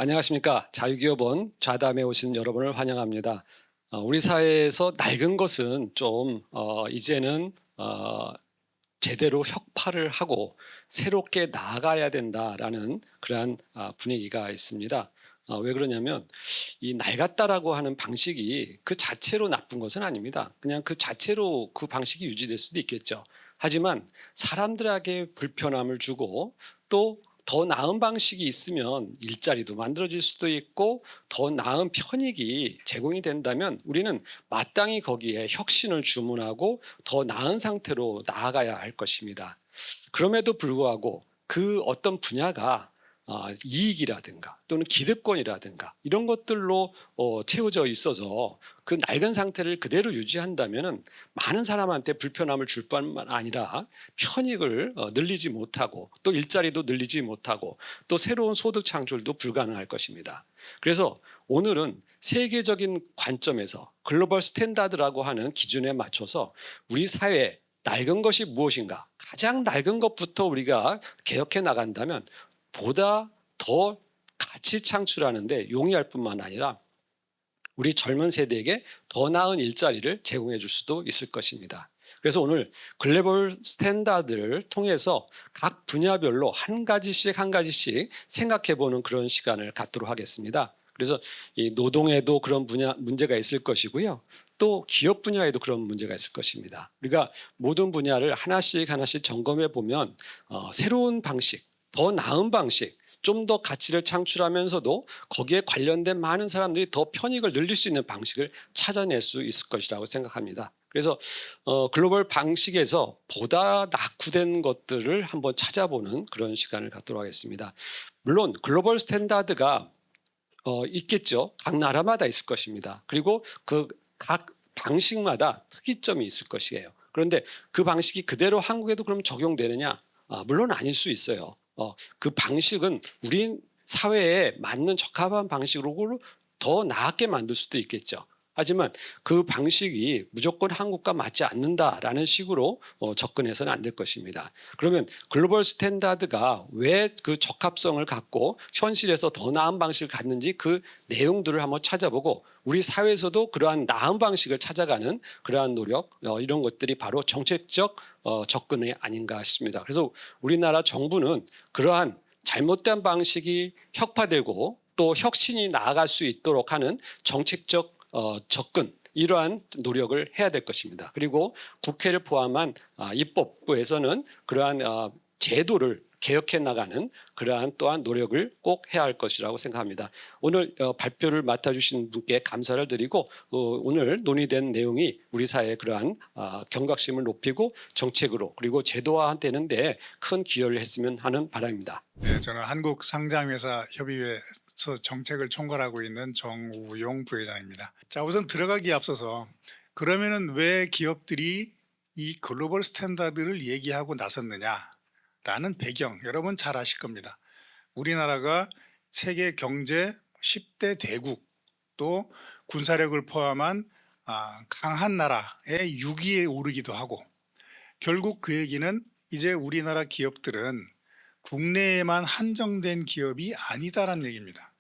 안녕하십니까. 자유기업원 좌담에 오신 여러분을 환영합니다. 우리 사회에서 낡은 것은 좀 이제는 제대로 혁파를 하고 새롭게 나아가야 된다라는 그러한 분위기가 있습니다. 왜 그러냐면 이 낡았다라고 하는 방식이 그 자체로 나쁜 것은 아닙니다. 그냥 그 자체로 그 방식이 유지될 수도 있겠죠. 하지만 사람들에게 불편함을 주고 또 더 나은 방식이 있으면 일자리도 만들어질 수도 있고 더 나은 편익이 제공이 된다면 우리는 마땅히 거기에 혁신을 주문하고 더 나은 상태로 나아가야 할 것입니다. 그럼에도 불구하고 그 어떤 분야가 이익이라든가 또는 기득권이라든가 이런 것들로 채워져 있어서 그 낡은 상태를 그대로 유지한다면 많은 사람한테 불편함을 줄 뿐만 아니라 편익을 늘리지 못하고 또 일자리도 늘리지 못하고 또 새로운 소득 창출도 불가능할 것입니다. 그래서 오늘은 세계적인 관점에서 글로벌 스탠다드라고 하는 기준에 맞춰서 우리 사회에 낡은 것이 무엇인가? 가장 낡은 것부터 우리가 개혁해 나간다면 보다 더 가치 창출하는데 용이할 뿐만 아니라 우리 젊은 세대에게 더 나은 일자리를 제공해 줄 수도 있을 것입니다. 그래서 오늘 글로벌 스탠다드를 통해서 각 분야별로 한 가지씩 생각해 보는 그런 시간을 갖도록 하겠습니다. 그래서 이 노동에도 그런 문제가 있을 것이고요. 또 기업 분야에도 그런 문제가 있을 것입니다. 우리가 모든 분야를 하나씩 점검해 보면 새로운 방식, 더 나은 방식, 좀 더 가치를 창출하면서도 거기에 관련된 많은 사람들이 더 편익을 늘릴 수 있는 방식을 찾아낼 수 있을 것이라고 생각합니다. 그래서 글로벌 방식에서 보다 낙후된 것들을 한번 찾아보는 그런 시간을 갖도록 하겠습니다. 물론 글로벌 스탠다드가 있겠죠. 각 나라마다 있을 것입니다. 그리고 그 각 방식마다 특이점이 있을 것이에요. 그런데 그 방식이 그대로 한국에도 그럼 적용되느냐? 물론 아닐 수 있어요. 그 방식은 우리 사회에 맞는 적합한 방식으로 더 나았게 만들 수도 있겠죠. 하지만 그 방식이 무조건 한국과 맞지 않는다라는 식으로 접근해서는 안 될 것입니다. 그러면 글로벌 스탠다드가 왜 그 적합성을 갖고 현실에서 더 나은 방식을 갖는지 그 내용들을 한번 찾아보고 우리 사회에서도 그러한 나은 방식을 찾아가는 그러한 노력 이런 것들이 바로 정책적 접근이 아닌가 싶습니다. 그래서 우리나라 정부는 그러한 잘못된 방식이 혁파되고 또 혁신이 나아갈 수 있도록 하는 정책적 접근 이러한 노력을 해야 될 것입니다. 그리고 국회를 포함한 입법부에서는 그러한 제도를 개혁해 나가는 그러한 또한 노력을 꼭 해야 할 것이라고 생각합니다. 오늘 발표를 맡아주신 분께 감사를 드리고 오늘 논의된 내용이 우리 사회의 그러한 경각심을 높이고 정책으로 그리고 제도화되는 데 큰 기여를 했으면 하는 바람입니다. 네, 저는 한국상장회사 협의회에서 정책을 총괄하고 있는 정우용 부회장입니다. 자, 우선 들어가기에 앞서서 그러면은 왜 기업들이 이 글로벌 스탠다드를 얘기하고 나섰느냐라는 배경 여러분 잘 아실 겁니다. 우리나라가 세계 경제 10대 대국 또 군사력을 포함한 강한 나라의 6위에 오르기도 하고 결국 그 얘기는 이제 우리나라 기업들은 국내에만 한정된 기업이 아니다라는 얘기입니다.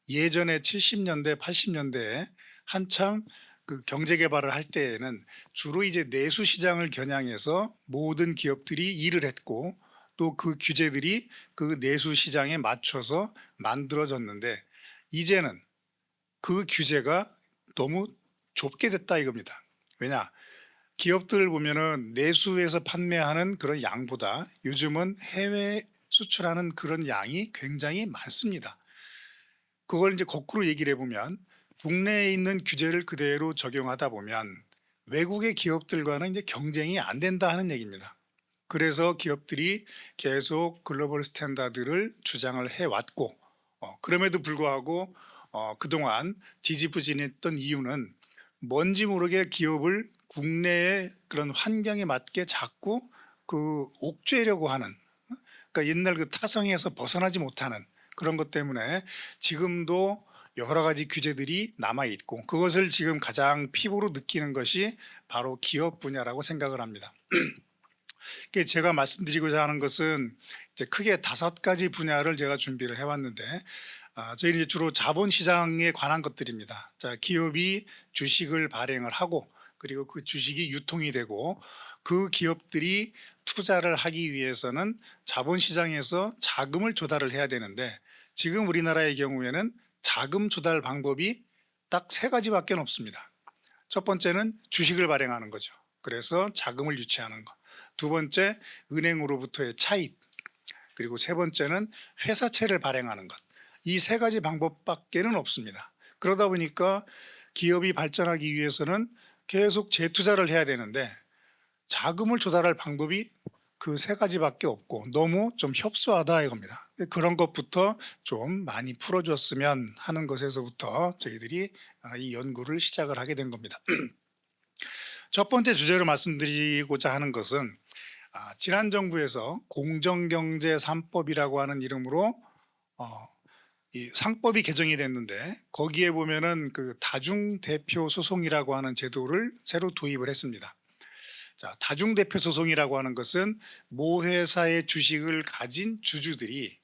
예전에 70년대, 80년대에 한참 그 경제 개발을 할 때에는 주로 이제 내수 시장을 겨냥해서 모든 기업들이 일을 했고 또 그 규제들이 그 내수 시장에 맞춰서 만들어졌는데 이제는 그 규제가 너무 좁게 됐다 이겁니다. 왜냐? 기업들을 보면은 내수에서 판매하는 그런 양보다 요즘은 해외 수출하는 그런 양이 굉장히 많습니다. 그걸 이제 거꾸로 얘기를 해보면 국내에 있는 규제를 그대로 적용하다 보면 외국의 기업들과는 이제 경쟁이 안 된다 하는 얘기입니다. 그래서 기업들이 계속 글로벌 스탠다드를 주장을 해왔고 그럼에도 불구하고 그동안 지지부진했던 이유는 뭔지 모르게 기업을 국내의 그런 환경에 맞게 자꾸 그 옥죄려고 하는 그러니까 옛날 그 타성에서 벗어나지 못하는 그런 것 때문에 지금도 여러 가지 규제들이 남아 있고 그것을 지금 가장 피부로 느끼는 것이 바로 기업 분야라고 생각을 합니다. 제가 말씀드리고자 하는 것은 이제 크게 5가지 분야를 제가 준비를 해왔는데 저희는 이제 주로 자본시장에 관한 것들입니다. 자, 기업이 주식을 발행을 하고 그리고 그 주식이 유통이 되고 그 기업들이 투자를 하기 위해서는 자본시장에서 자금을 조달을 해야 되는데 지금 우리나라의 경우에는 자금 조달 방법이 딱 세 가지밖에 없습니다. 첫 번째는 주식을 발행하는 거죠. 그래서 자금을 유치하는 것. 두 번째, 은행으로부터의 차입. 그리고 세 번째는 회사채를 발행하는 것. 이 세 가지 방법밖에는 없습니다. 그러다 보니까 기업이 발전하기 위해서는 계속 재투자를 해야 되는데 자금을 조달할 방법이 그 세 가지밖에 없고 너무 좀 협소하다 이겁니다. 그런 것부터 좀 많이 풀어줬으면 하는 것에서부터 저희들이 이 연구를 시작을 하게 된 겁니다. 첫 번째 주제로 말씀드리고자 하는 것은 지난 정부에서 공정경제 3법이라고 하는 이름으로 이 상법이 개정이 됐는데 거기에 보면은 그 다중대표 소송이라고 하는 제도를 새로 도입을 했습니다. 자, 다중대표 소송이라고 하는 것은 모 회사의 주식을 가진 주주들이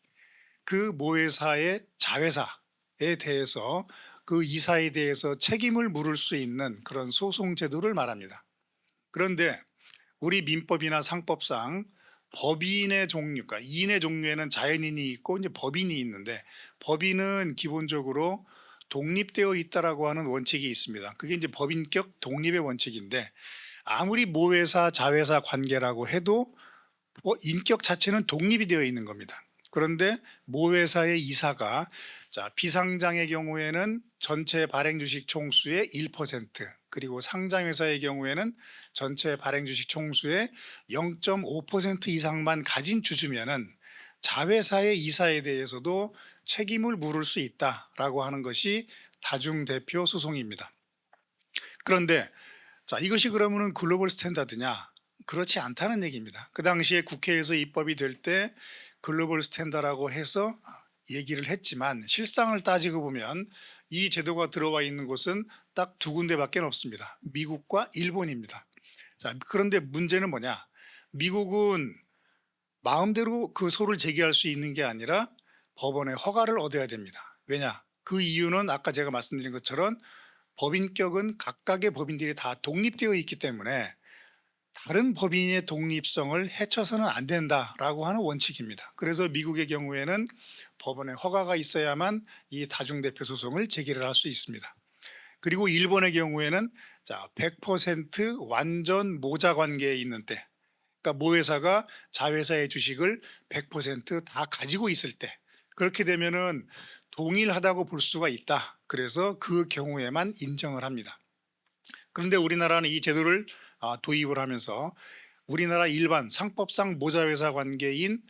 그 모 회사의 자회사에 대해서 그 이사에 대해서 책임을 물을 수 있는 그런 소송 제도를 말합니다. 그런데 우리 민법이나 상법상 법인의 종류, 그러니까 이인의 종류에는 자연인이 있고 이제 법인이 있는데 법인은 기본적으로 독립되어 있다라고 하는 원칙이 있습니다. 그게 이제 법인격 독립의 원칙인데 아무리 모회사 자회사 관계라고 해도 인격 자체는 독립이 되어 있는 겁니다. 그런데 모회사의 이사가 비상장의 경우에는 전체 발행 주식 총수의 1%, 그리고 상장회사의 경우에는 전체 발행 주식 총수의 0.5% 이상만 가진 주주면은 자회사의 이사에 대해서도 책임을 물을 수 있다라고 하는 것이 다중대표 소송입니다. 그런데 이것이 그러면은 글로벌 스탠다드냐? 그렇지 않다는 얘기입니다. 그 당시에 국회에서 입법이 될 때 글로벌 스탠다드라고 해서 얘기를 했지만 실상을 따지고 보면 이 제도가 들어와 있는 곳은 딱 두 군데밖에 없습니다. 미국과 일본입니다. 그런데 문제는 뭐냐? 미국은 마음대로 그 소를 제기할 수 있는 게 아니라 법원의 허가를 얻어야 됩니다. 왜냐? 그 이유는 아까 제가 말씀드린 것처럼 법인격은 각각의 법인들이 다 독립되어 있기 때문에 다른 법인의 독립성을 해쳐서는 안 된다라고 하는 원칙입니다. 그래서 미국의 경우에는 법원의 허가가 있어야만 이 다중대표 소송을 제기를 할 수 있습니다. 그리고 일본의 경우에는 100% 완전 모자 관계에 있는 때, 그러니까 모 회사가 자회사의 주식을 100% 다 가지고 있을 때, 그렇게 되면은 동일하다고 볼 수가 있다. 그래서 그 경우에만 인정을 합니다. 그런데 우리나라는 이 제도를 도입을 하면서 우리나라 일반 상법상 모자회사 관계인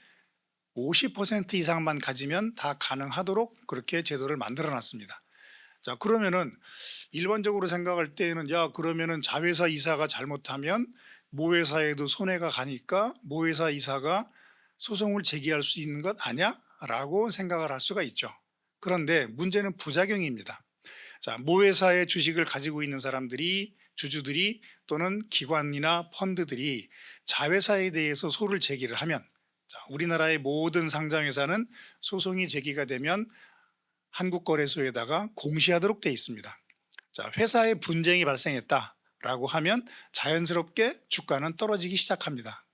50% 이상만 가지면 다 가능하도록 그렇게 제도를 만들어 놨습니다. 자, 그러면은 일반적으로 생각할 때에는 그러면은 자회사 이사가 잘못하면 모회사에도 손해가 가니까 모회사 이사가 소송을 제기할 수 있는 것 아니야? 라고 생각을 할 수가 있죠. 그런데 문제는 부작용입니다. 모회사의 주식을 가지고 있는 사람들이 주주들이 또는 기관이나 펀드들이 자회사에 대해서 소를 제기를 하면 우리나라의 모든 상장회사는 소송이 제기가 되면 한국거래소에다가 공시하도록 돼 있습니다. 회사에 분쟁이 발생했다라고 하면 자연스럽게 주가는 떨어지기 시작합니다.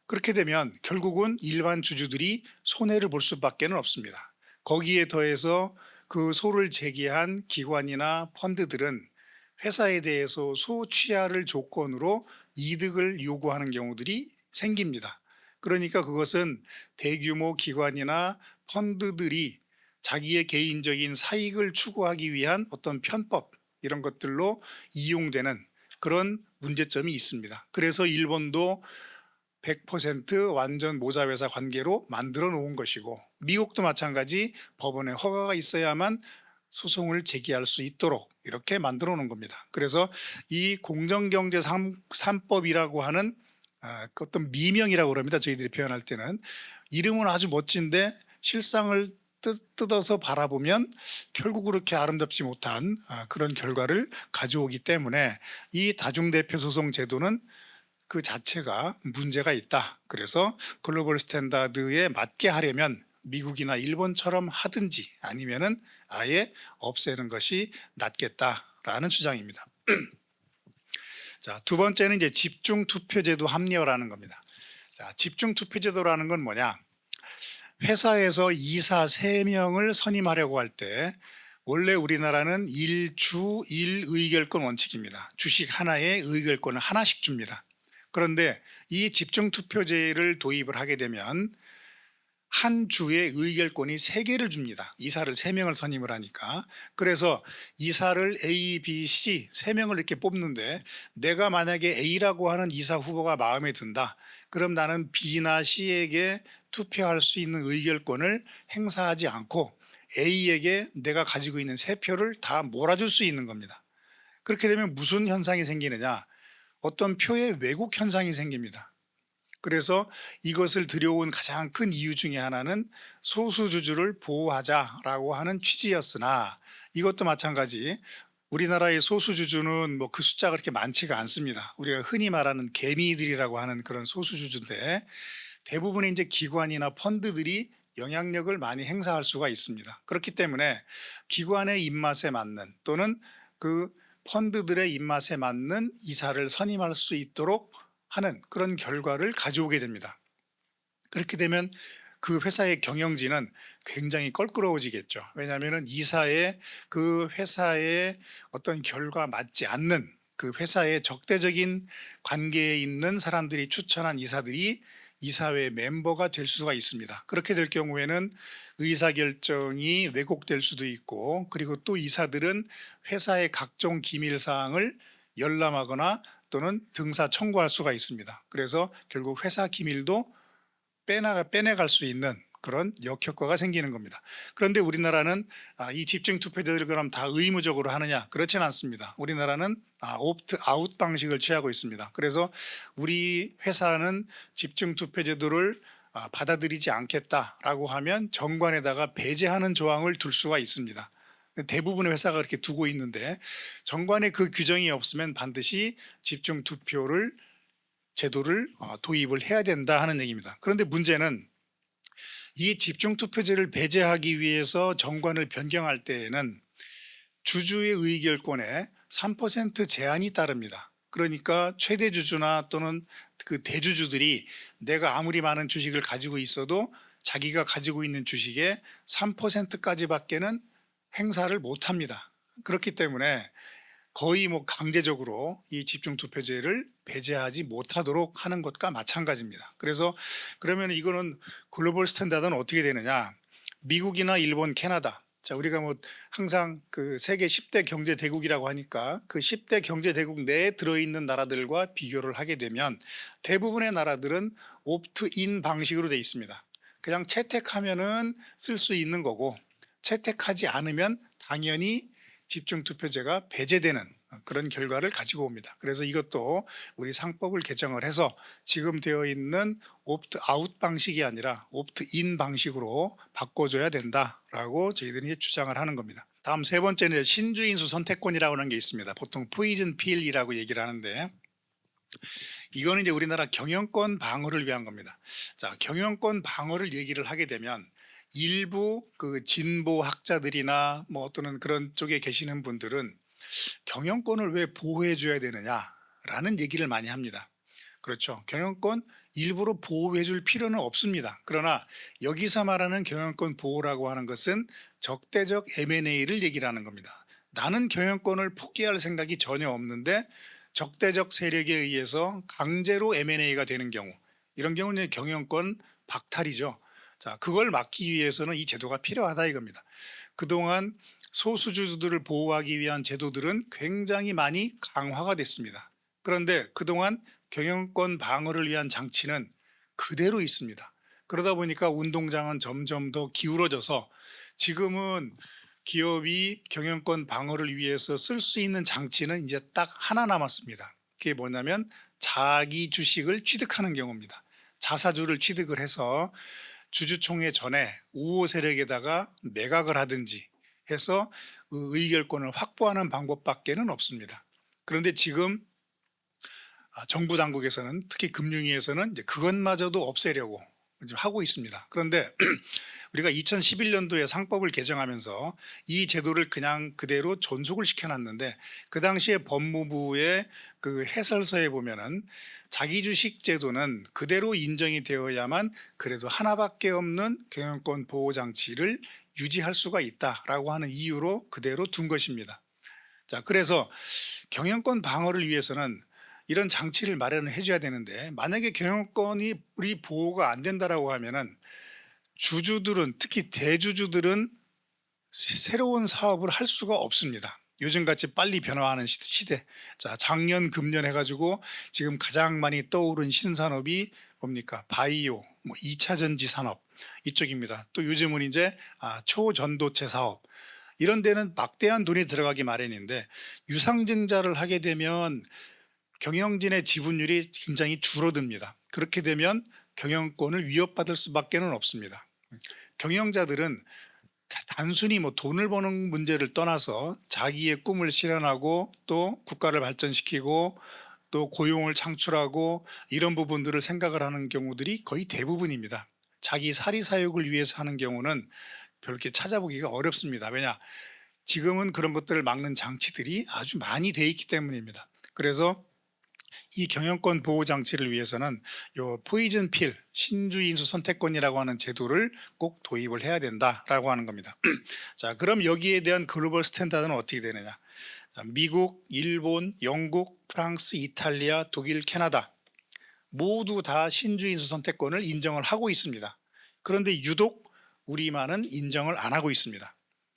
그렇게 되면 결국은 일반 주주들이 손해를 볼 수밖에 없습니다. 거기에 더해서 그 소를 제기한 기관이나 펀드들은 회사에 대해서 소취하를 조건으로 이득을 요구하는 경우들이 생깁니다. 그러니까 그것은 대규모 기관이나 펀드들이 자기의 개인적인 사익을 추구하기 위한 어떤 편법 이런 것들로 이용되는 그런 문제점이 있습니다. 그래서 일본도 100% 완전 모자회사 관계로 만들어 놓은 것이고 미국도 마찬가지 법원의 허가가 있어야만 소송을 제기할 수 있도록 이렇게 만들어 놓은 겁니다. 그래서 이 공정경제 3법이라고 하는 어떤 미명이라고 그럽니다. 저희들이 표현할 때는 이름은 아주 멋진데 실상을 뜯어서 바라보면 결국 그렇게 아름답지 못한 그런 결과를 가져오기 때문에 이 다중대표 소송 제도는 그 자체가 문제가 있다. 그래서 글로벌 스탠다드에 맞게 하려면 미국이나 일본처럼 하든지 아니면은 아예 없애는 것이 낫겠다라는 주장입니다. 자, 두 번째는 이제 집중 투표제도 합리화라는 겁니다. 자, 집중 투표제도라는 건 뭐냐? 회사에서 이사 3명을 선임하려고 할 때 원래 우리나라는 1주 1의결권 원칙입니다. 주식 하나에 의결권을 하나씩 줍니다. 그런데 이 집중투표제를 도입을 하게 되면 한 주에 의결권이 3개를 줍니다. 이사를 3명을 선임을 하니까. 그래서 이사를 A, B, C 3명을 이렇게 뽑는데 내가 만약에 A라고 하는 이사 후보가 마음에 든다. 그럼 나는 B나 C에게 투표할 수 있는 의결권을 행사하지 않고 A에게 내가 가지고 있는 3표를 다 몰아줄 수 있는 겁니다. 그렇게 되면 무슨 현상이 생기느냐? 어떤 표의 왜곡 현상이 생깁니다. 그래서 이것을 들여온 가장 큰 이유 중에 하나는 소수주주를 보호하자라고 하는 취지였으나 이것도 마찬가지 우리나라의 소수주주는 뭐 그 숫자가 그렇게 많지가 않습니다. 우리가 흔히 말하는 개미들이라고 하는 그런 소수주주인데 대부분의 이제 기관이나 펀드들이 영향력을 많이 행사할 수가 있습니다. 그렇기 때문에 기관의 입맛에 맞는 또는 그 펀드들의 입맛에 맞는 이사를 선임할 수 있도록 하는 그런 결과를 가져오게 됩니다. 그렇게 되면 그 회사의 경영진은 굉장히 껄끄러워지겠죠. 왜냐하면 이사의 그 회사의 어떤 결과 맞지 않는 그 회사의 적대적인 관계에 있는 사람들이 추천한 이사들이 이사회 멤버가 될 수가 있습니다. 그렇게 될 경우에는 의사결정이 왜곡될 수도 있고 그리고 또 이사들은 회사의 각종 기밀사항을 열람하거나 또는 등사 청구할 수가 있습니다. 그래서 결국 회사 기밀도 빼내갈 수 있는 그런 역효과가 생기는 겁니다. 그런데 우리나라는 이 집중투표제를 그럼 다 의무적으로 하느냐? 그렇지는 않습니다. 우리나라는 옵트아웃 방식을 취하고 있습니다. 그래서 우리 회사는 집중투표제도를 받아들이지 않겠다라고 하면 정관에다가 배제하는 조항을 둘 수가 있습니다. 대부분의 회사가 그렇게 두고 있는데 정관에 그 규정이 없으면 반드시 집중투표를 제도를 도입을 해야 된다 하는 얘기입니다. 그런데 문제는 이 집중투표제를 배제하기 위해서 정관을 변경할 때에는 주주의 의결권에 3% 제한이 따릅니다. 그러니까 최대 주주나 또는 그 대주주들이 내가 아무리 많은 주식을 가지고 있어도 자기가 가지고 있는 주식의 3%까지밖에는 행사를 못합니다. 그렇기 때문에 거의 뭐 강제적으로 이 집중투표제를 배제하지 못하도록 하는 것과 마찬가지입니다. 그래서 그러면 이거는 글로벌 스탠다드는 어떻게 되느냐? 미국이나 일본, 캐나다. 자, 우리가 뭐 항상 그 세계 10대 경제 대국이라고 하니까 그 10대 경제 대국 내에 들어있는 나라들과 비교를 하게 되면 대부분의 나라들은 옵트인 방식으로 돼 있습니다. 그냥 채택하면은 쓸 수 있는 거고 채택하지 않으면 당연히 집중투표제가 배제되는 그런 결과를 가지고 옵니다. 그래서 이것도 우리 상법을 개정을 해서 지금 되어 있는 옵트아웃 방식이 아니라 옵트인 방식으로 바꿔줘야 된다라고 저희들이 주장을 하는 겁니다. 다음 세 번째는 신주인수 선택권이라고 하는 게 있습니다. 보통 포이즌 필이라고 얘기를 하는데 이거는 이제 우리나라 경영권 방어를 위한 겁니다. 자, 경영권 방어를 얘기를 하게 되면 일부 그 진보 학자들이나 뭐 또는 그런 쪽에 계시는 분들은 경영권을 왜 보호해 줘야 되느냐라는 얘기를 많이 합니다. 그렇죠. 경영권 일부러 보호해 줄 필요는 없습니다. 그러나 여기서 말하는 경영권 보호라고 하는 것은 적대적 M&A를 얘기를 하는 겁니다. 나는 경영권을 포기할 생각이 전혀 없는데 적대적 세력에 의해서 강제로 M&A가 되는 경우 이런 경우는 경영권 박탈이죠. 자, 그걸 막기 위해서는 이 제도가 필요하다 이겁니다. 그동안 소수주주들을 보호하기 위한 제도들은 굉장히 많이 강화가 됐습니다. 그런데 그동안 경영권 방어를 위한 장치는 그대로 있습니다. 그러다 보니까 운동장은 점점 더 기울어져서 지금은 기업이 경영권 방어를 위해서 쓸 수 있는 장치는 이제 딱 하나 남았습니다. 그게 뭐냐면 자기 주식을 취득하는 경우입니다. 자사주를 취득을 해서 주주총회 전에 우호 세력에다가 매각을 하든지 해서 의결권을 확보하는 방법밖에는 없습니다. 그런데 지금 정부 당국에서는 특히 금융위에서는 이제 그것마저도 없애려고 좀 하고 있습니다. 그런데 우리가 2011년도에 상법을 개정하면서 이 제도를 그냥 그대로 존속을 시켜놨는데 그 당시에 법무부의 그 해설서에 보면은 자기주식 제도는 그대로 인정이 되어야만 그래도 하나밖에 없는 경영권 보호 장치를 유지할 수가 있다라고 하는 이유로 그대로 둔 것입니다. 자, 그래서 경영권 방어를 위해서는 이런 장치를 마련을 해줘야 되는데 만약에 경영권이 우리 보호가 안 된다라고 하면은 주주들은 특히 대주주들은 새로운 사업을 할 수가 없습니다. 요즘같이 빨리 변화하는 시대. 자, 작년 금년 해가지고 지금 가장 많이 떠오른 신산업이 뭡니까? 바이오, 뭐 2차 전지 산업 이쪽입니다. 또 요즘은 이제 초전도체 사업 이런 데는 막대한 돈이 들어가기 마련인데 유상증자를 하게 되면 경영진의 지분율이 굉장히 줄어듭니다. 그렇게 되면 경영권을 위협받을 수밖에 없습니다. 경영자들은 단순히 뭐 돈을 버는 문제를 떠나서 자기의 꿈을 실현하고 또 국가를 발전시키고 또 고용을 창출하고 이런 부분들을 생각을 하는 경우들이 거의 대부분입니다. 자기 사리사욕을 위해서 하는 경우는 별게 찾아보기가 어렵습니다. 왜냐? 지금은 그런 것들을 막는 장치들이 아주 많이 돼 있기 때문입니다. 그래서 이 경영권 보호 장치를 위해서는 요 포이즌 필 신주인수 선택권이라고 하는 제도를 꼭 도입을 해야 된다라고 하는 겁니다. 자, 그럼 여기에 대한 글로벌 스탠다드는 어떻게 되느냐? 자, 미국, 일본, 영국, 프랑스, 이탈리아, 독일, 캐나다 모두 다 신주인수 선택권을 인정을 하고 있습니다. 그런데 유독 우리만은 인정을 안 하고 있습니다.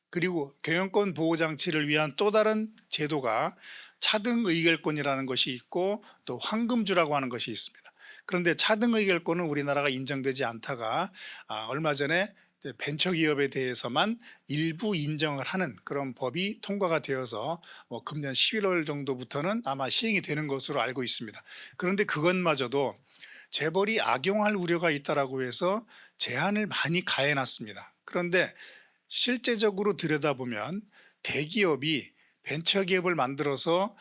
그리고 경영권 보호 장치를 위한 또 다른 제도가 차등 의결권이라는 것이 있고 또 황금주라고 하는 것이 있습니다. 그런데 차등 의결권은 우리나라가 인정되지 않다가 얼마 전에 벤처기업에 대해서만 일부 인정을 하는 그런 법이 통과가 되어서 금년 11월 정도부터는 아마 시행이 되는 것으로 알고 있습니다. 그런데 그것마저도 재벌이 악용할 우려가 있다라고 해서 제한을 많이 가해놨습니다. 그런데 실제적으로 들여다보면 대기업이 벤처기업을 만들어서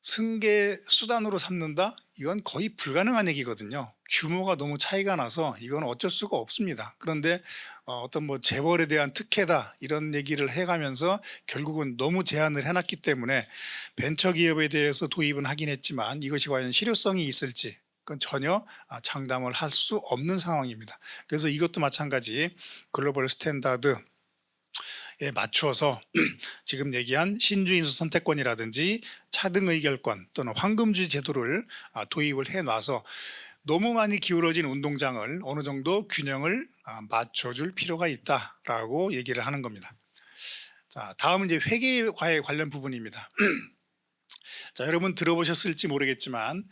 승계 수단으로 삼는다? 이건 거의 불가능한 얘기거든요. 규모가 너무 차이가 나서 이건 어쩔 수가 없습니다. 그런데 어떤 뭐 재벌에 대한 특혜다 이런 얘기를 해가면서 결국은 너무 제한을 해놨기 때문에 벤처기업에 대해서 도입은 하긴 했지만 이것이 과연 실효성이 있을지 그건 전혀 장담을 할 수 없는 상황입니다. 그래서 이것도 마찬가지 글로벌 스탠다드 에 맞추어서 지금 얘기한 신주인수 선택권이라든지 차등 의결권 또는 황금주의 제도를 도입을 해놔서 너무 많이 기울어진 운동장을 어느 정도 균형을 맞춰줄 필요가 있다라고 얘기를 하는 겁니다. 자, 다음은 이제 회계과에 관련 부분입니다. 자, 여러분 들어보셨을지 모르겠지만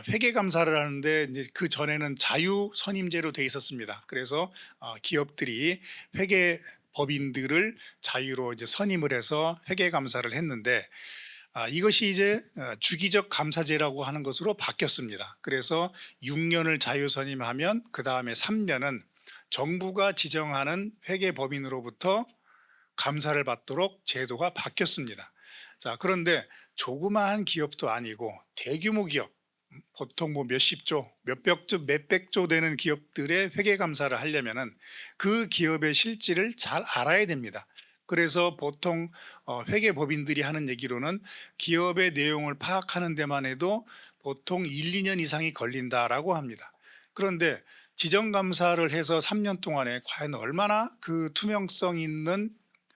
회계 감사를 하는데 이제 그 전에는 자유 선임제로 돼 있었습니다. 그래서 기업들이 회계 법인들을 자유로 이제 선임을 해서 회계 감사를 했는데 이것이 이제 주기적 감사제라고 하는 것으로 바뀌었습니다. 그래서 6년을 자유 선임하면 그 다음에 3년은 정부가 지정하는 회계 법인으로부터 감사를 받도록 제도가 바뀌었습니다. 자, 그런데 조그마한 기업도 아니고 대규모 기업 보통 뭐 몇십조, 몇백조 되는 기업들의 회계 감사를 하려면은 그 기업의 실질을 잘 알아야 됩니다. 그래서 보통 회계 법인들이 하는 얘기로는 기업의 내용을 파악하는 데만 해도 보통 1, 2년 이상이 걸린다라고 합니다. 그런데 지정 감사를 해서 3년 동안에 과연 얼마나 그 투명성 있는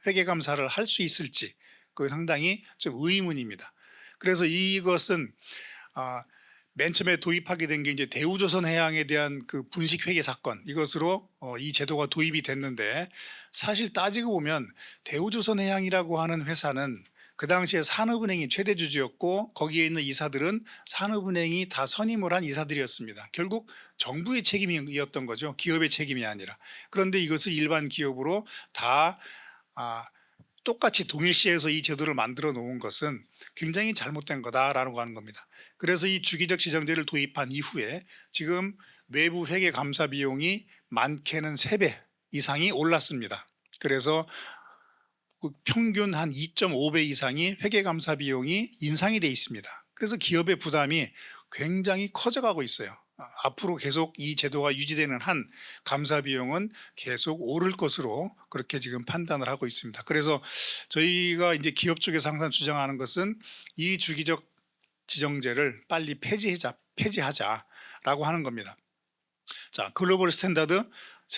회계 감사를 할 수 있을지 그 상당히 좀 의문입니다. 그래서 이것은 맨 처음에 도입하게 된 게 이제 대우조선해양에 대한 그 분식회계 사건 이것으로 이 제도가 도입이 됐는데 사실 따지고 보면 대우조선해양이라고 하는 회사는 그 당시에 산업은행이 최대 주주였고 거기에 있는 이사들은 산업은행이 다 선임을 한 이사들이었습니다. 결국 정부의 책임이었던 거죠. 기업의 책임이 아니라. 그런데 이것을 일반 기업으로 다 똑같이 동일시해서 이 제도를 만들어 놓은 것은 굉장히 잘못된 거다라고 하는 겁니다. 그래서 이 주기적 지정제를 도입한 이후에 지금 외부 회계 감사 비용이 많게는 3배 이상이 올랐습니다. 그래서 평균 한 2.5배 이상이 회계 감사 비용이 인상이 돼 있습니다. 그래서 기업의 부담이 굉장히 커져가고 있어요. 앞으로 계속 이 제도가 유지되는 한 감사 비용은 계속 오를 것으로 그렇게 지금 판단을 하고 있습니다. 그래서 저희가 이제 기업 쪽에서 항상 주장하는 것은 이 주기적 지정제를 빨리 폐지하자라고 하는 겁니다. 자, 글로벌 스탠다드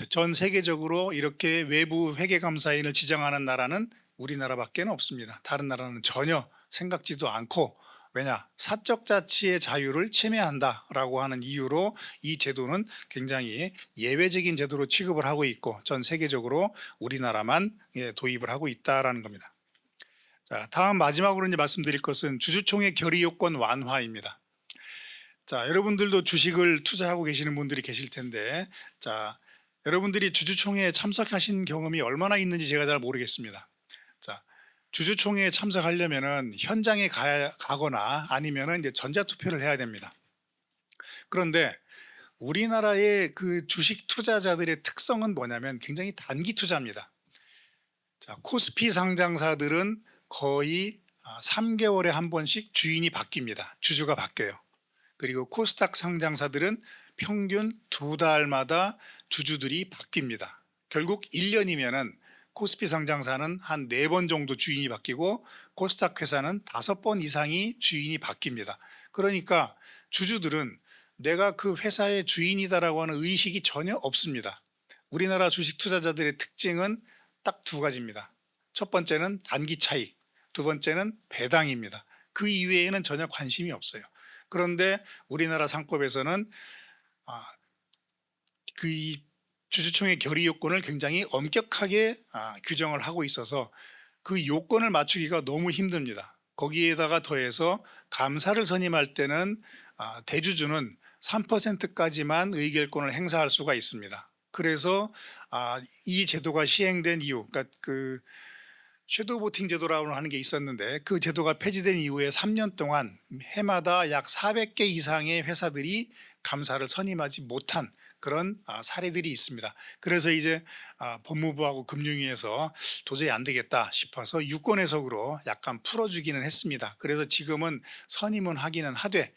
전 세계적으로 이렇게 외부 회계감사인을 지정하는 나라는 우리나라밖에 없습니다. 다른 나라는 전혀 생각지도 않고, 왜냐, 사적 자치의 자유를 침해한다라고 하는 이유로 이 제도는 굉장히 예외적인 제도로 취급을 하고 있고 전 세계적으로 우리나라만 도입을 하고 있다라는 겁니다. 자, 다음 마지막으로 이제 말씀드릴 것은 주주총회 결의 요건 완화입니다. 자, 여러분들도 주식을 투자하고 계시는 분들이 계실 텐데, 자, 여러분들이 주주총회에 참석하신 경험이 얼마나 있는지 제가 잘 모르겠습니다. 자, 주주총회에 참석하려면은 현장에 가거나 아니면은 이제 전자투표를 해야 됩니다. 그런데 우리나라의 그 주식 투자자들의 특성은 뭐냐면 굉장히 단기 투자입니다. 자, 코스피 상장사들은 거의 3개월에 한 번씩 주인이 바뀝니다. 주주가 바뀌어요. 그리고 코스닥 상장사들은 평균 2달마다 주주들이 바뀝니다. 결국 1년이면은 코스피 상장사는 한 4번 정도 주인이 바뀌고 코스닥 회사는 5번 이상이 주인이 바뀝니다. 그러니까 주주들은 내가 그 회사의 주인이다라고 하는 의식이 전혀 없습니다. 우리나라 주식 투자자들의 특징은 딱 2가지입니다. 첫 번째는 단기 차익, 두 번째는 배당입니다. 그 이외에는 전혀 관심이 없어요. 그런데 우리나라 상법에서는 그 주주총회 결의 요건을 굉장히 엄격하게 규정을 하고 있어서 그 요건을 맞추기가 너무 힘듭니다. 거기에다가 더해서 감사를 선임할 때는 대주주는 3%까지만 의결권을 행사할 수가 있습니다. 그래서 이 제도가 시행된 이후, 그러니까 그 섀도우 보팅 제도라고 하는 게 있었는데 그 제도가 폐지된 이후에 3년 동안 해마다 약 400개 이상의 회사들이 감사를 선임하지 못한 그런 사례들이 있습니다. 그래서 이제 법무부하고 금융위에서 도저히 안 되겠다 싶어서 유권 해석으로 약간 풀어주기는 했습니다. 그래서 지금은 선임은 하기는 하되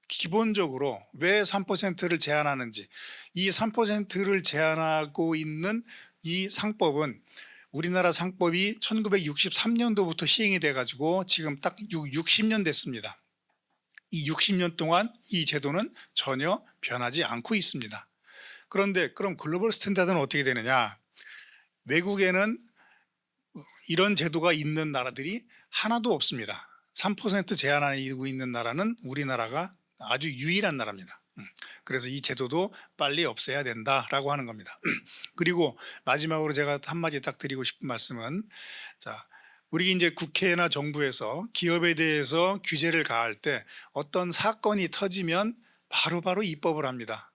기본적으로 왜 3%를 제한하는지, 이 3%를 제한하고 있는 이 상법은 우리나라 상법이 1963년도부터 시행이 돼가지고 지금 딱 60년 됐습니다. 이 60년 동안 이 제도는 전혀 변하지 않고 있습니다. 그런데 그럼 글로벌 스탠다드는 어떻게 되느냐? 외국에는 이런 제도가 있는 나라들이 하나도 없습니다. 3% 제한하고 있는 나라는 우리나라가 아주 유일한 나라입니다. 그래서 이 제도도 빨리 없애야 된다라고 하는 겁니다. 그리고 마지막으로 제가 한마디 딱 드리고 싶은 말씀은, 자, 우리 이제 국회나 정부에서 기업에 대해서 규제를 가할 때 어떤 사건이 터지면 바로바로 입법을 합니다.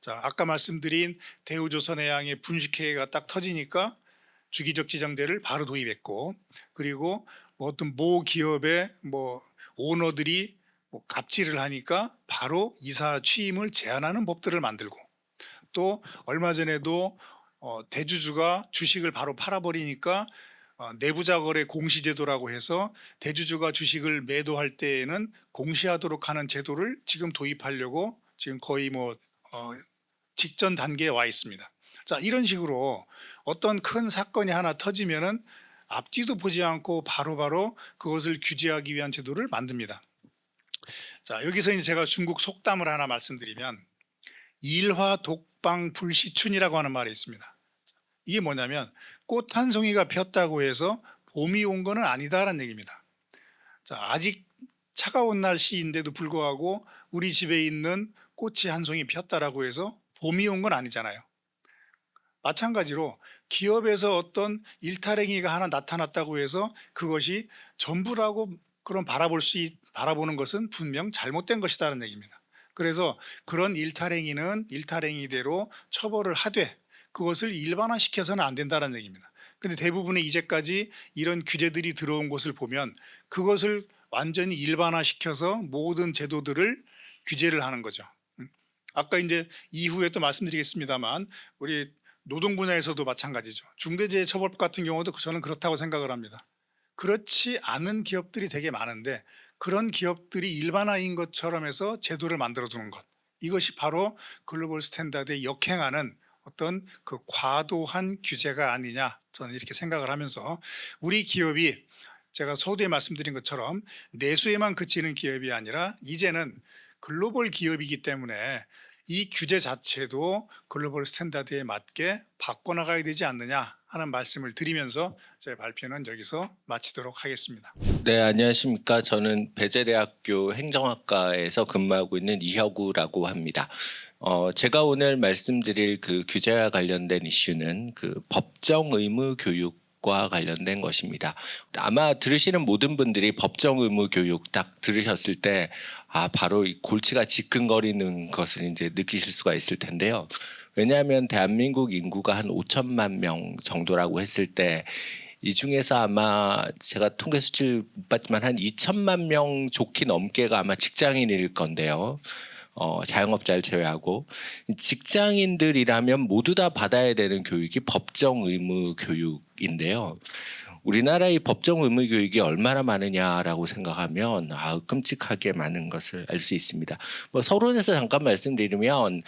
자, 아까 말씀드린 대우조선해양의 분식회계가 딱 터지니까 주기적 지정제를 바로 도입했고, 그리고 어떤 모 기업의 오너들이 갑질을 하니까 바로 이사 취임을 제한하는 법들을 만들고, 또 얼마 전에도 대주주가 주식을 바로 팔아버리니까 내부자 거래 공시제도라고 해서 대주주가 주식을 매도할 때에는 공시하도록 하는 제도를 지금 도입하려고 지금 거의 직전 단계에 와 있습니다. 자, 이런 식으로 어떤 큰 사건이 하나 터지면은 앞뒤도 보지 않고 바로바로 그것을 규제하기 위한 제도를 만듭니다. 자, 여기서 이제 제가 중국 속담을 하나 말씀드리면 일화 독방 불시춘이라고 하는 말이 있습니다. 이게 뭐냐면 꽃 한 송이가 폈다고 해서 봄이 온 거는 아니다라는 얘기입니다. 자, 아직 차가운 날씨인데도 불구하고 우리 집에 있는 꽃이 한 송이 폈다라고 해서 봄이 온 건 아니잖아요. 마찬가지로 기업에서 어떤 일탈행위가 하나 나타났다고 해서 그것이 전부라고 그런 바라보는 것은 분명 잘못된 것이다라는 얘기입니다. 그래서 그런 일탈행위는 일탈행위대로 처벌을 하되 그것을 일반화시켜서는 안 된다는 얘기입니다. 그런데 대부분의 이제까지 이런 규제들이 들어온 것을 보면 그것을 완전히 일반화시켜서 모든 제도들을 규제를 하는 거죠. 아까 이제 이후에 또 말씀드리겠습니다만 우리 노동 분야에서도 마찬가지죠. 중대재해처벌법 같은 경우도 저는 그렇다고 생각을 합니다. 그렇지 않은 기업들이 되게 많은데 그런 기업들이 일반화인 것처럼 해서 제도를 만들어 두는 것, 이것이 바로 글로벌 스탠다드에 역행하는 어떤 그 과도한 규제가 아니냐, 저는 이렇게 생각을 하면서 우리 기업이 제가 서두에 말씀드린 것처럼 내수에만 그치는 기업이 아니라 이제는 글로벌 기업이기 때문에 이 규제 자체도 글로벌 스탠다드에 맞게 바꿔나가야 되지 않느냐 하는 말씀을 드리면서 제 발표는 여기서 마치도록 하겠습니다. 네, 안녕하십니까. 저는 배재대학교 행정학과에서 근무하고 있는 이혁우라고 합니다. 제가 오늘 말씀드릴 그 규제와 관련된 이슈는 그 법정 의무 교육과 관련된 것입니다. 아마 들으시는 모든 분들이 법정 의무 교육 딱 들으셨을 때 바로 이 골치가 지끈거리는 것을 이제 느끼실 수가 있을 텐데요. 왜냐하면 대한민국 인구가 한 5천만 명 정도라고 했을 때 이 중에서 아마 제가 통계 수치를 못 봤지만 한 2천만 명 좋게 넘게가 아마 직장인일 건데요. 자영업자를 제외하고 직장인들이라면 모두 다 받아야 되는 교육이 법정 의무 교육인데요. 우리나라의 법정 의무 교육이 얼마나 많으냐라고 생각하면 끔찍하게 많은 것을 알 수 있습니다. 서론에서 잠깐 말씀드리면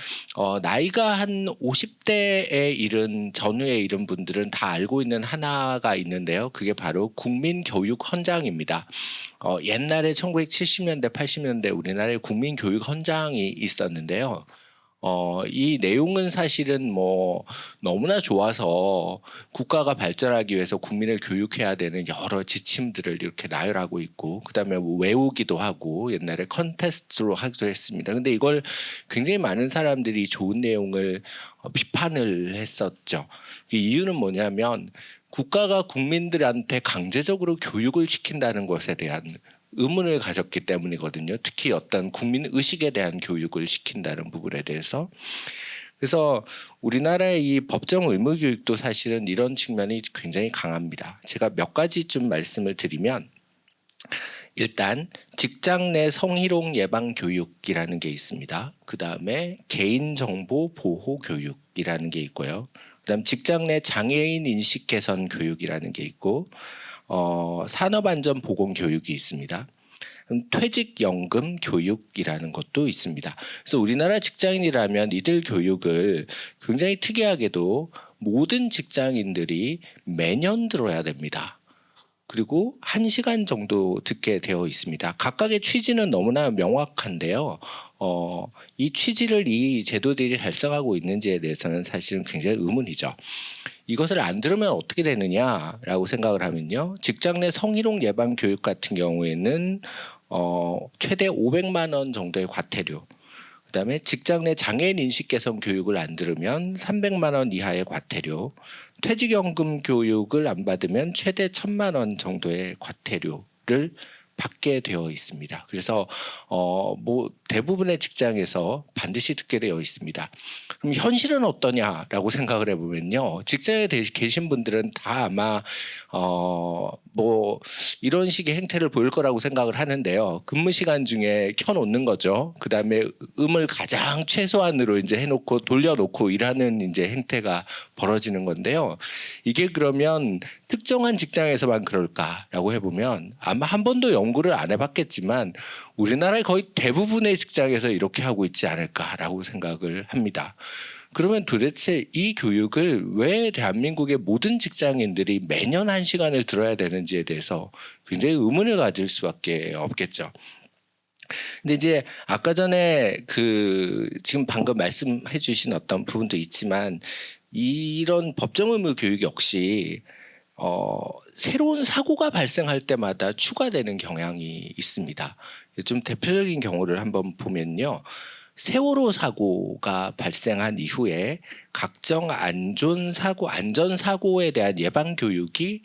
나이가 한 50대에 이른 전후에 이른 분들은 다 알고 있는 하나가 있는데요. 그게 바로 국민교육헌장입니다. 옛날에 1970년대, 80년대 우리나라에 국민교육헌장이 있었는데요. 이 내용은 사실은 너무나 좋아서 국가가 발전하기 위해서 국민을 교육해야 되는 여러 지침들을 이렇게 나열하고 있고, 그다음에 외우기도 하고 옛날에 컨테스트로 하기도 했습니다. 근데 이걸 굉장히 많은 사람들이 좋은 내용을 비판을 했었죠. 그 이유는 뭐냐면 국가가 국민들한테 강제적으로 교육을 시킨다는 것에 대한 의문을 가졌기 때문이거든요. 특히 어떤 국민 의식에 대한 교육을 시킨다는 부분에 대해서. 그래서 우리나라의 이 법정 의무 교육도 사실은 이런 측면이 굉장히 강합니다. 제가 몇 가지 좀 말씀을 드리면, 일단 직장 내 성희롱 예방 교육이라는 게 있습니다. 그다음에 개인정보 보호 교육이라는 게 있고요. 그다음 직장 내 장애인 인식 개선 교육이라는 게 있고, 산업안전 보건 교육이 있습니다. 퇴직연금 교육이라는 것도 있습니다. 그래서 우리나라 직장인이라면 이들 교육을 굉장히 특이하게도 모든 직장인들이 매년 들어야 됩니다. 그리고 1시간 정도 듣게 되어 있습니다. 각각의 취지는 너무나 명확한데요. 이 취지를 이 제도들이 달성하고 있는지에 대해서는 사실은 굉장히 의문이죠. 이것을 안 들으면 어떻게 되느냐라고 생각을 하면요. 직장 내 성희롱 예방 교육 같은 경우에는 최대 500만 원 정도의 과태료, 그다음에 직장 내 장애인 인식 개선 교육을 안 들으면 300만 원 이하의 과태료, 퇴직연금 교육을 안 받으면 최대 1,000만 원 정도의 과태료를 받게 되어 있습니다. 그래서 대부분의 직장에서 반드시 듣게 되어 있습니다. 그럼 현실은 어떠냐라고 생각을 해보면요, 직장에 계신 분들은 다 아마 이런 식의 행태를 보일 거라고 생각을 하는데요. 근무 시간 중에 켜놓는 거죠. 그 다음에 음을 가장 최소한으로 이제 해놓고 돌려놓고 일하는 이제 행태가 벌어지는 건데요. 이게 그러면 특정한 직장에서만 그럴까라고 해보면 아마 한 번도 연구를 안 해봤겠지만 우리나라의 거의 대부분의 직장에서 이렇게 하고 있지 않을까라고 생각을 합니다. 그러면 도대체 이 교육을 왜 대한민국의 모든 직장인들이 매년 1시간을 들어야 되는지에 대해서 굉장히 의문을 가질 수밖에 없겠죠. 근데 이제 아까 전에 지금 방금 말씀해 주신 어떤 부분도 있지만 이런 법정 의무 교육 역시 새로운 사고가 발생할 때마다 추가되는 경향이 있습니다. 좀 대표적인 경우를 한번 보면요. 세월호 사고가 발생한 이후에 각종 안전사고에 대한 예방 교육이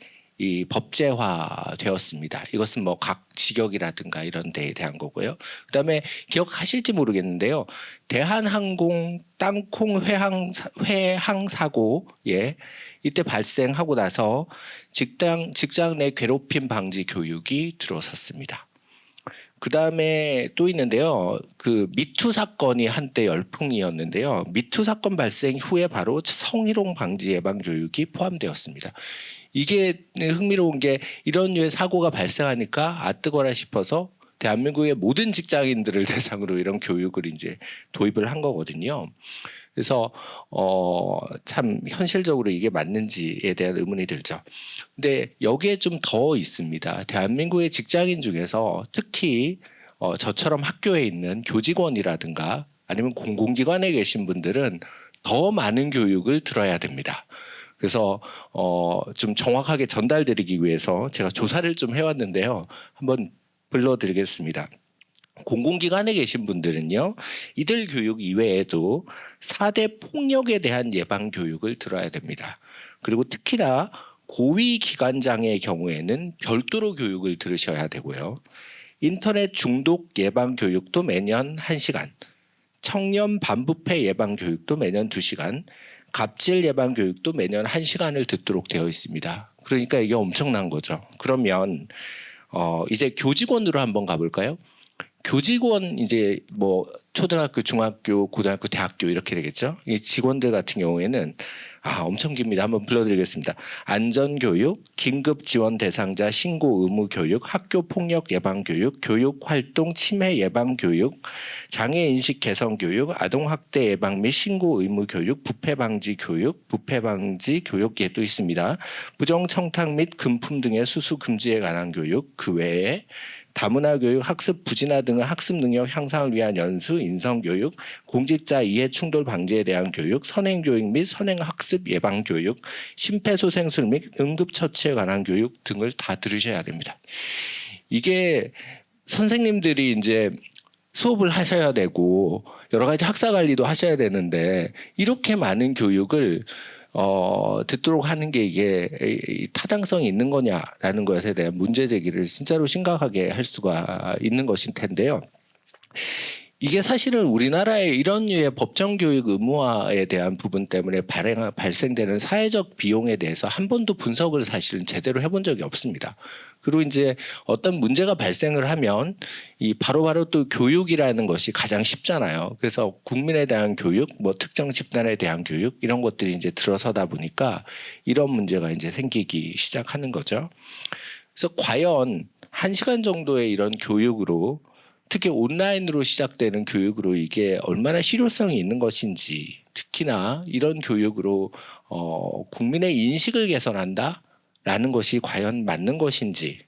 법제화되었습니다. 이것은 각 직역이라든가 이런 데에 대한 거고요. 그다음에 기억하실지 모르겠는데요. 대한항공 땅콩 회항 사고에 이때 발생하고 나서 직장 내 괴롭힘 방지 교육이 들어섰습니다. 그 다음에 또 있는데요. 미투 사건이 한때 열풍이었는데요. 미투 사건 발생 후에 바로 성희롱 방지 예방 교육이 포함되었습니다. 이게 흥미로운 게 이런 류의 사고가 발생하니까 뜨거라 싶어서 대한민국의 모든 직장인들을 대상으로 이런 교육을 이제 도입을 한 거거든요. 그래서 참 현실적으로 이게 맞는지에 대한 의문이 들죠. 근데 여기에 좀 더 있습니다. 대한민국의 직장인 중에서 특히 저처럼 학교에 있는 교직원이라든가 아니면 공공기관에 계신 분들은 더 많은 교육을 들어야 됩니다. 그래서 좀 정확하게 전달드리기 위해서 제가 조사를 좀 해왔는데요. 한번 불러드리겠습니다. 공공기관에 계신 분들은요, 이들 교육 이외에도 4대 폭력에 대한 예방 교육을 들어야 됩니다. 그리고 특히나 고위 기관장의 경우에는 별도로 교육을 들으셔야 되고요. 인터넷 중독 예방 교육도 매년 1시간, 청년 반부패 예방 교육도 매년 2시간, 갑질 예방 교육도 매년 1시간을 듣도록 되어 있습니다. 그러니까 이게 엄청난 거죠. 그러면 이제 교직원으로 한번 가볼까요? 교직원 이제 뭐 초등학교, 중학교, 고등학교, 대학교 이렇게 되겠죠. 이 직원들 같은 경우에는 엄청 깁니다. 한번 불러드리겠습니다. 안전교육, 긴급지원 대상자 신고 의무 교육, 학교폭력 예방교육, 교육활동 침해 예방교육, 장애인식 개선 교육, 아동학대 예방 및 신고 의무 교육, 부패방지 교육, 부패방지 교육계도 있습니다. 부정청탁 및 금품 등의 수수 금지에 관한 교육, 그 외에 다문화 교육, 학습 부진화 등의 학습 능력 향상을 위한 연수, 인성 교육, 공직자 이해 충돌 방지에 대한 교육, 선행 교육 및 선행 학습 예방 교육, 심폐소생술 및 응급 처치에 관한 교육 등을 다 들으셔야 됩니다. 이게 선생님들이 이제 수업을 하셔야 되고 여러 가지 학사 관리도 하셔야 되는데 이렇게 많은 교육을 듣도록 하는 게 이게 타당성이 있는 거냐라는 것에 대한 문제 제기를 진짜로 심각하게 할 수가 있는 것일 텐데요. 이게 사실은 우리나라의 이런 류의 법정 교육 의무화에 대한 부분 때문에 발생되는 사회적 비용에 대해서 한 번도 분석을 사실은 제대로 해본 적이 없습니다. 그리고 이제 어떤 문제가 발생을 하면 이 바로바로 또 교육이라는 것이 가장 쉽잖아요. 그래서 국민에 대한 교육, 뭐 특정 집단에 대한 교육 이런 것들이 이제 들어서다 보니까 이런 문제가 이제 생기기 시작하는 거죠. 그래서 과연 1시간 정도의 이런 교육으로 특히 온라인으로 시작되는 교육으로 이게 얼마나 실효성이 있는 것인지 특히나 이런 교육으로 국민의 인식을 개선한다라는 것이 과연 맞는 것인지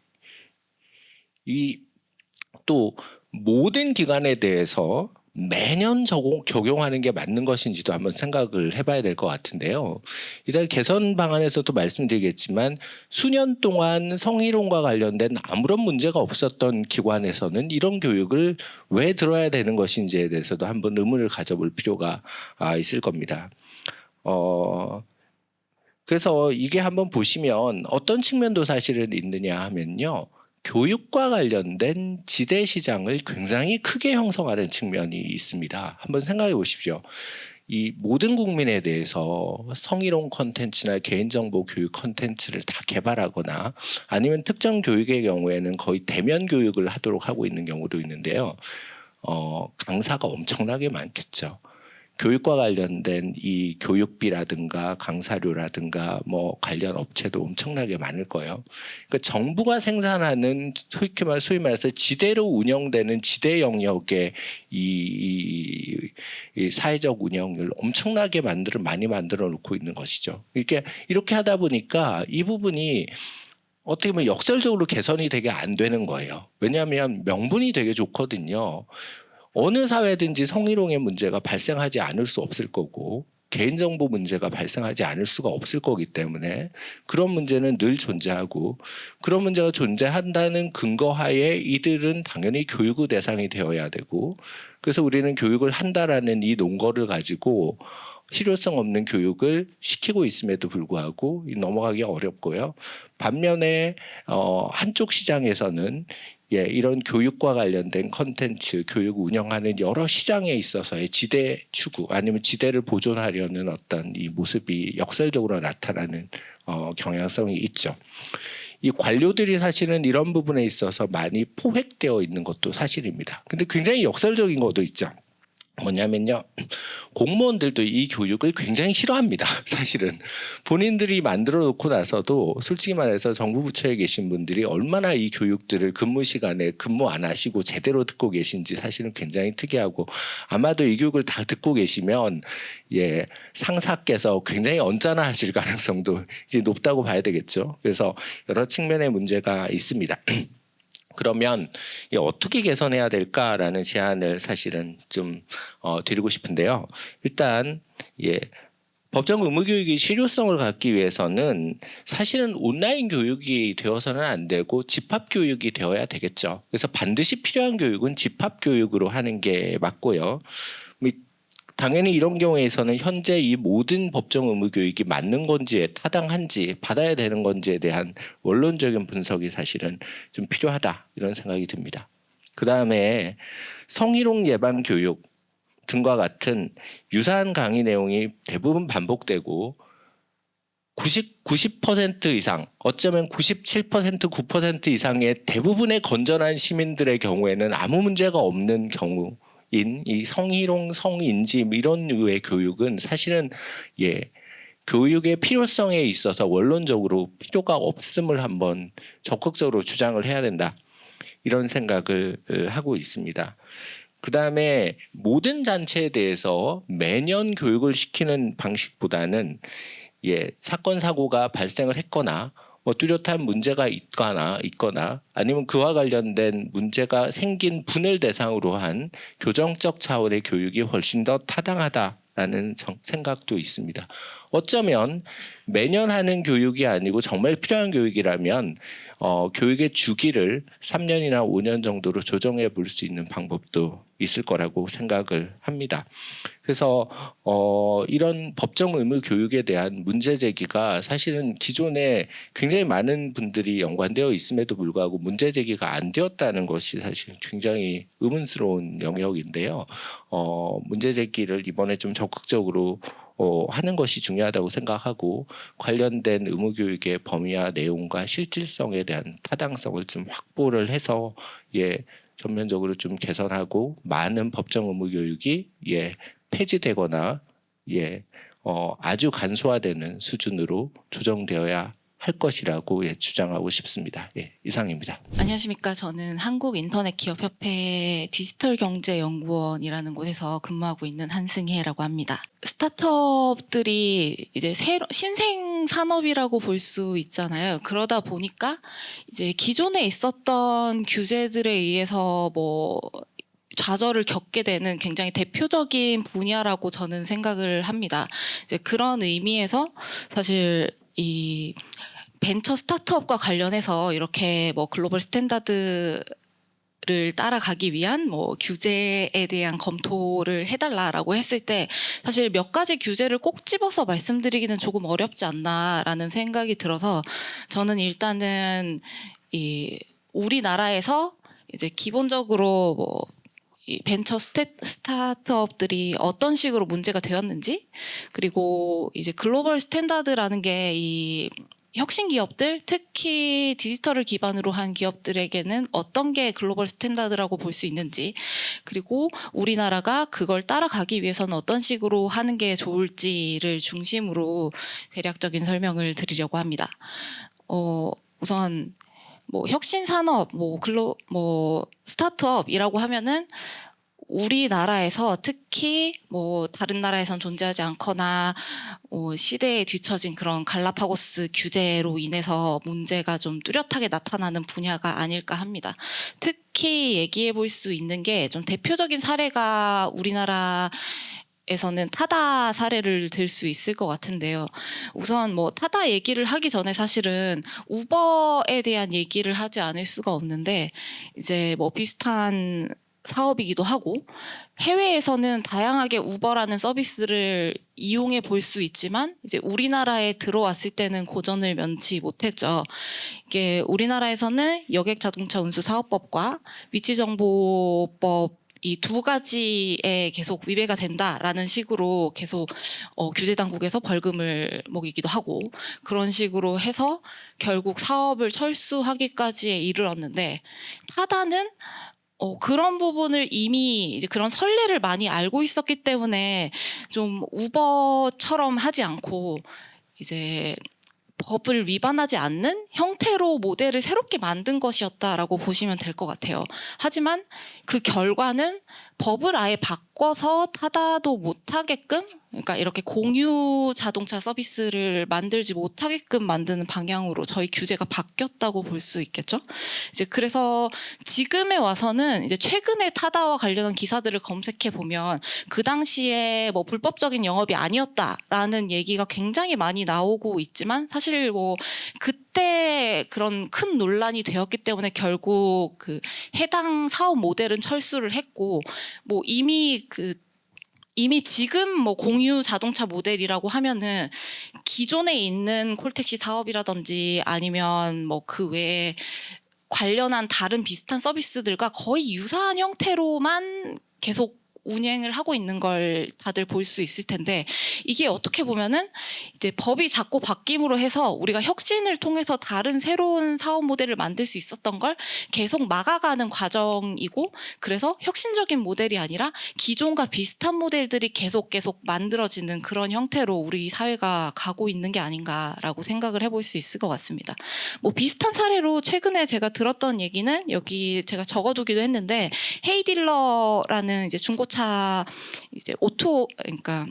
또 모든 기관에 대해서 매년 적용하는 게 맞는 것인지도 한번 생각을 해봐야 될 것 같은데요. 일단 개선 방안에서도 말씀드리겠지만 수년 동안 성희롱과 관련된 아무런 문제가 없었던 기관에서는 이런 교육을 왜 들어야 되는 것인지에 대해서도 한번 의문을 가져볼 필요가 있을 겁니다. 그래서 이게 한번 보시면 어떤 측면도 사실은 있느냐 하면요. 교육과 관련된 지대 시장을 굉장히 크게 형성하는 측면이 있습니다. 한번 생각해 보십시오. 이 모든 국민에 대해서 성희롱 콘텐츠나 개인정보 교육 콘텐츠를 다 개발하거나 아니면 특정 교육의 경우에는 거의 대면 교육을 하도록 하고 있는 경우도 있는데요. 강사가 엄청나게 많겠죠. 교육과 관련된 이 교육비라든가 강사료라든가 뭐 관련 업체도 엄청나게 많을 거예요. 그러니까 정부가 생산하는 소위 말해서 지대로 운영되는 지대 영역의 이 사회적 운영을 엄청나게 많이 만들어 놓고 있는 것이죠. 이렇게 하다 보니까 이 부분이 어떻게 보면 역설적으로 개선이 되게 안 되는 거예요. 왜냐하면 명분이 되게 좋거든요. 어느 사회든지 성희롱의 문제가 발생하지 않을 수 없을 거고 개인정보 문제가 발생하지 않을 수가 없을 거기 때문에 그런 문제는 늘 존재하고 그런 문제가 존재한다는 근거하에 이들은 당연히 교육의 대상이 되어야 되고 그래서 우리는 교육을 한다라는 이 논거를 가지고 실효성 없는 교육을 시키고 있음에도 불구하고 넘어가기 어렵고요. 반면에 한쪽 시장에서는 이런 교육과 관련된 컨텐츠, 교육 운영하는 여러 시장에 있어서의 지대 추구 아니면 지대를 보존하려는 어떤 이 모습이 역설적으로 나타나는 경향성이 있죠. 이 관료들이 사실은 이런 부분에 있어서 많이 포획되어 있는 것도 사실입니다. 근데 굉장히 역설적인 것도 있죠. 뭐냐면요. 공무원들도 이 교육을 굉장히 싫어합니다. 사실은 본인들이 만들어 놓고 나서도 솔직히 말해서 정부 부처에 계신 분들이 얼마나 이 교육들을 근무 시간에 근무 안 하시고 제대로 듣고 계신지 사실은 굉장히 특이하고, 아마도 이 교육을 다 듣고 계시면 상사께서 굉장히 언짢아하실 가능성도 이제 높다고 봐야 되겠죠. 그래서 여러 측면의 문제가 있습니다. 그러면 어떻게 개선해야 될까라는 제안을 사실은 좀 드리고 싶은데요. 일단 법정 의무 교육이 실효성을 갖기 위해서는 사실은 온라인 교육이 되어서는 안 되고 집합 교육이 되어야 되겠죠. 그래서 반드시 필요한 교육은 집합 교육으로 하는 게 맞고요. 당연히 이런 경우에서는 현재 이 모든 법정 의무 교육이 맞는 건지 타당한지 받아야 되는 건지에 대한 원론적인 분석이 사실은 좀 필요하다, 이런 생각이 듭니다. 그다음에 성희롱 예방 교육 등과 같은 유사한 강의 내용이 대부분 반복되고 90% 이상, 어쩌면 97%, 9% 이상의 대부분의 건전한 시민들의 경우에는 아무 문제가 없는 경우 이 성희롱, 성인지 이런 류의 교육은 사실은 교육의 필요성에 있어서 원론적으로 필요가 없음을 한번 적극적으로 주장을 해야 된다, 이런 생각을 하고 있습니다. 그다음에 모든 잔치에 대해서 매년 교육을 시키는 방식보다는 사건 사고가 발생을 했거나 뚜렷한 문제가 있거나 아니면 그와 관련된 문제가 생긴 분을 대상으로 한 교정적 차원의 교육이 훨씬 더 타당하다라는 생각도 있습니다. 어쩌면 매년 하는 교육이 아니고 정말 필요한 교육이라면 교육의 주기를 3년이나 5년 정도로 조정해 볼 수 있는 방법도 있을 거라고 생각을 합니다. 그래서 이런 법정 의무 교육에 대한 문제 제기가 사실은 기존에 굉장히 많은 분들이 연관되어 있음에도 불구하고 문제 제기가 안 되었다는 것이 사실 굉장히 의문스러운 영역인데요. 문제 제기를 이번에 좀 적극적으로 하는 것이 중요하다고 생각하고, 관련된 의무 교육의 범위와 내용과 실질성에 대한 타당성을 좀 확보를 해서 전면적으로 좀 개선하고 많은 법정 의무 교육이 폐지되거나 아주 간소화되는 수준으로 조정되어야 할 것이라고 주장하고 싶습니다. 이상입니다. 안녕하십니까. 저는 한국인터넷기업협회 디지털경제연구원이라는 곳에서 근무하고 있는 한승혜라고 합니다. 스타트업들이 이제 신생 산업이라고 볼 수 있잖아요. 그러다 보니까 이제 기존에 있었던 규제들에 의해서 좌절을 겪게 되는 굉장히 대표적인 분야라고 저는 생각을 합니다. 이제 그런 의미에서 사실 이 벤처 스타트업과 관련해서 이렇게 글로벌 스탠다드를 따라가기 위한 규제에 대한 검토를 해달라라고 했을 때 사실 몇 가지 규제를 꼭 집어서 말씀드리기는 조금 어렵지 않나라는 생각이 들어서, 저는 일단은 우리나라에서 이제 기본적으로 이 벤처 스타트업들이 어떤 식으로 문제가 되었는지, 그리고 이제 글로벌 스탠다드라는 게 이 혁신 기업들, 특히 디지털을 기반으로 한 기업들에게는 어떤 게 글로벌 스탠다드라고 볼 수 있는지, 그리고 우리나라가 그걸 따라가기 위해서는 어떤 식으로 하는 게 좋을지를 중심으로 대략적인 설명을 드리려고 합니다. 우선 혁신 산업, 스타트업이라고 하면은 우리나라에서 특히 다른 나라에선 존재하지 않거나 시대에 뒤처진 그런 갈라파고스 규제로 인해서 문제가 좀 뚜렷하게 나타나는 분야가 아닐까 합니다. 특히 얘기해 볼 수 있는 게 좀 대표적인 사례가 우리나라에서는 타다 사례를 들 수 있을 것 같은데요. 우선 타다 얘기를 하기 전에 사실은 우버에 대한 얘기를 하지 않을 수가 없는데, 이제 비슷한 사업이기도 하고 해외에서는 다양하게 우버라는 서비스를 이용해 볼 수 있지만 이제 우리나라에 들어왔을 때는 고전을 면치 못했죠. 이게 우리나라에서는 여객자동차운수사업법과 위치정보법 이 두 가지에 계속 위배가 된다라는 식으로 계속 규제 당국에서 벌금을 먹이기도 하고, 그런 식으로 해서 결국 사업을 철수하기까지에 이르렀는데, 타다는 그런 부분을 이미 이제 그런 선례를 많이 알고 있었기 때문에 좀 우버처럼 하지 않고 이제 법을 위반하지 않는 형태로 모델을 새롭게 만든 것이었다라고 보시면 될 것 같아요. 하지만 그 결과는 법을 아예 바꿔서 타다도 못하게끔, 그러니까 이렇게 공유 자동차 서비스를 만들지 못하게끔 만드는 방향으로 저희 규제가 바뀌었다고 볼 수 있겠죠. 이제 그래서 지금에 와서는 이제 최근에 타다와 관련한 기사들을 검색해 보면 그 당시에 뭐 불법적인 영업이 아니었다라는 얘기가 굉장히 많이 나오고 있지만 사실 뭐 그때 그런 큰 논란이 되었기 때문에 결국 그 해당 사업 모델은 철수를 했고 뭐 이미 지금 뭐 공유 자동차 모델이라고 하면은 기존에 있는 콜택시 사업이라든지 아니면 뭐 그 외에 관련한 다른 비슷한 서비스들과 거의 유사한 형태로만 계속 운행을 하고 있는 걸 다들 볼 수 있을 텐데 이게 어떻게 보면은 이제 법이 자꾸 바뀜으로 해서 우리가 혁신을 통해서 다른 새로운 사업 모델을 만들 수 있었던 걸 계속 막아가는 과정이고 그래서 혁신적인 모델이 아니라 기존과 비슷한 모델들이 계속 만들어지는 그런 형태로 우리 사회가 가고 있는 게 아닌가라고 생각을 해볼 수 있을 것 같습니다. 뭐 비슷한 사례로 최근에 제가 들었던 얘기는 여기 제가 적어두기도 했는데 헤이딜러라는 이제 중고차 이제 그러니까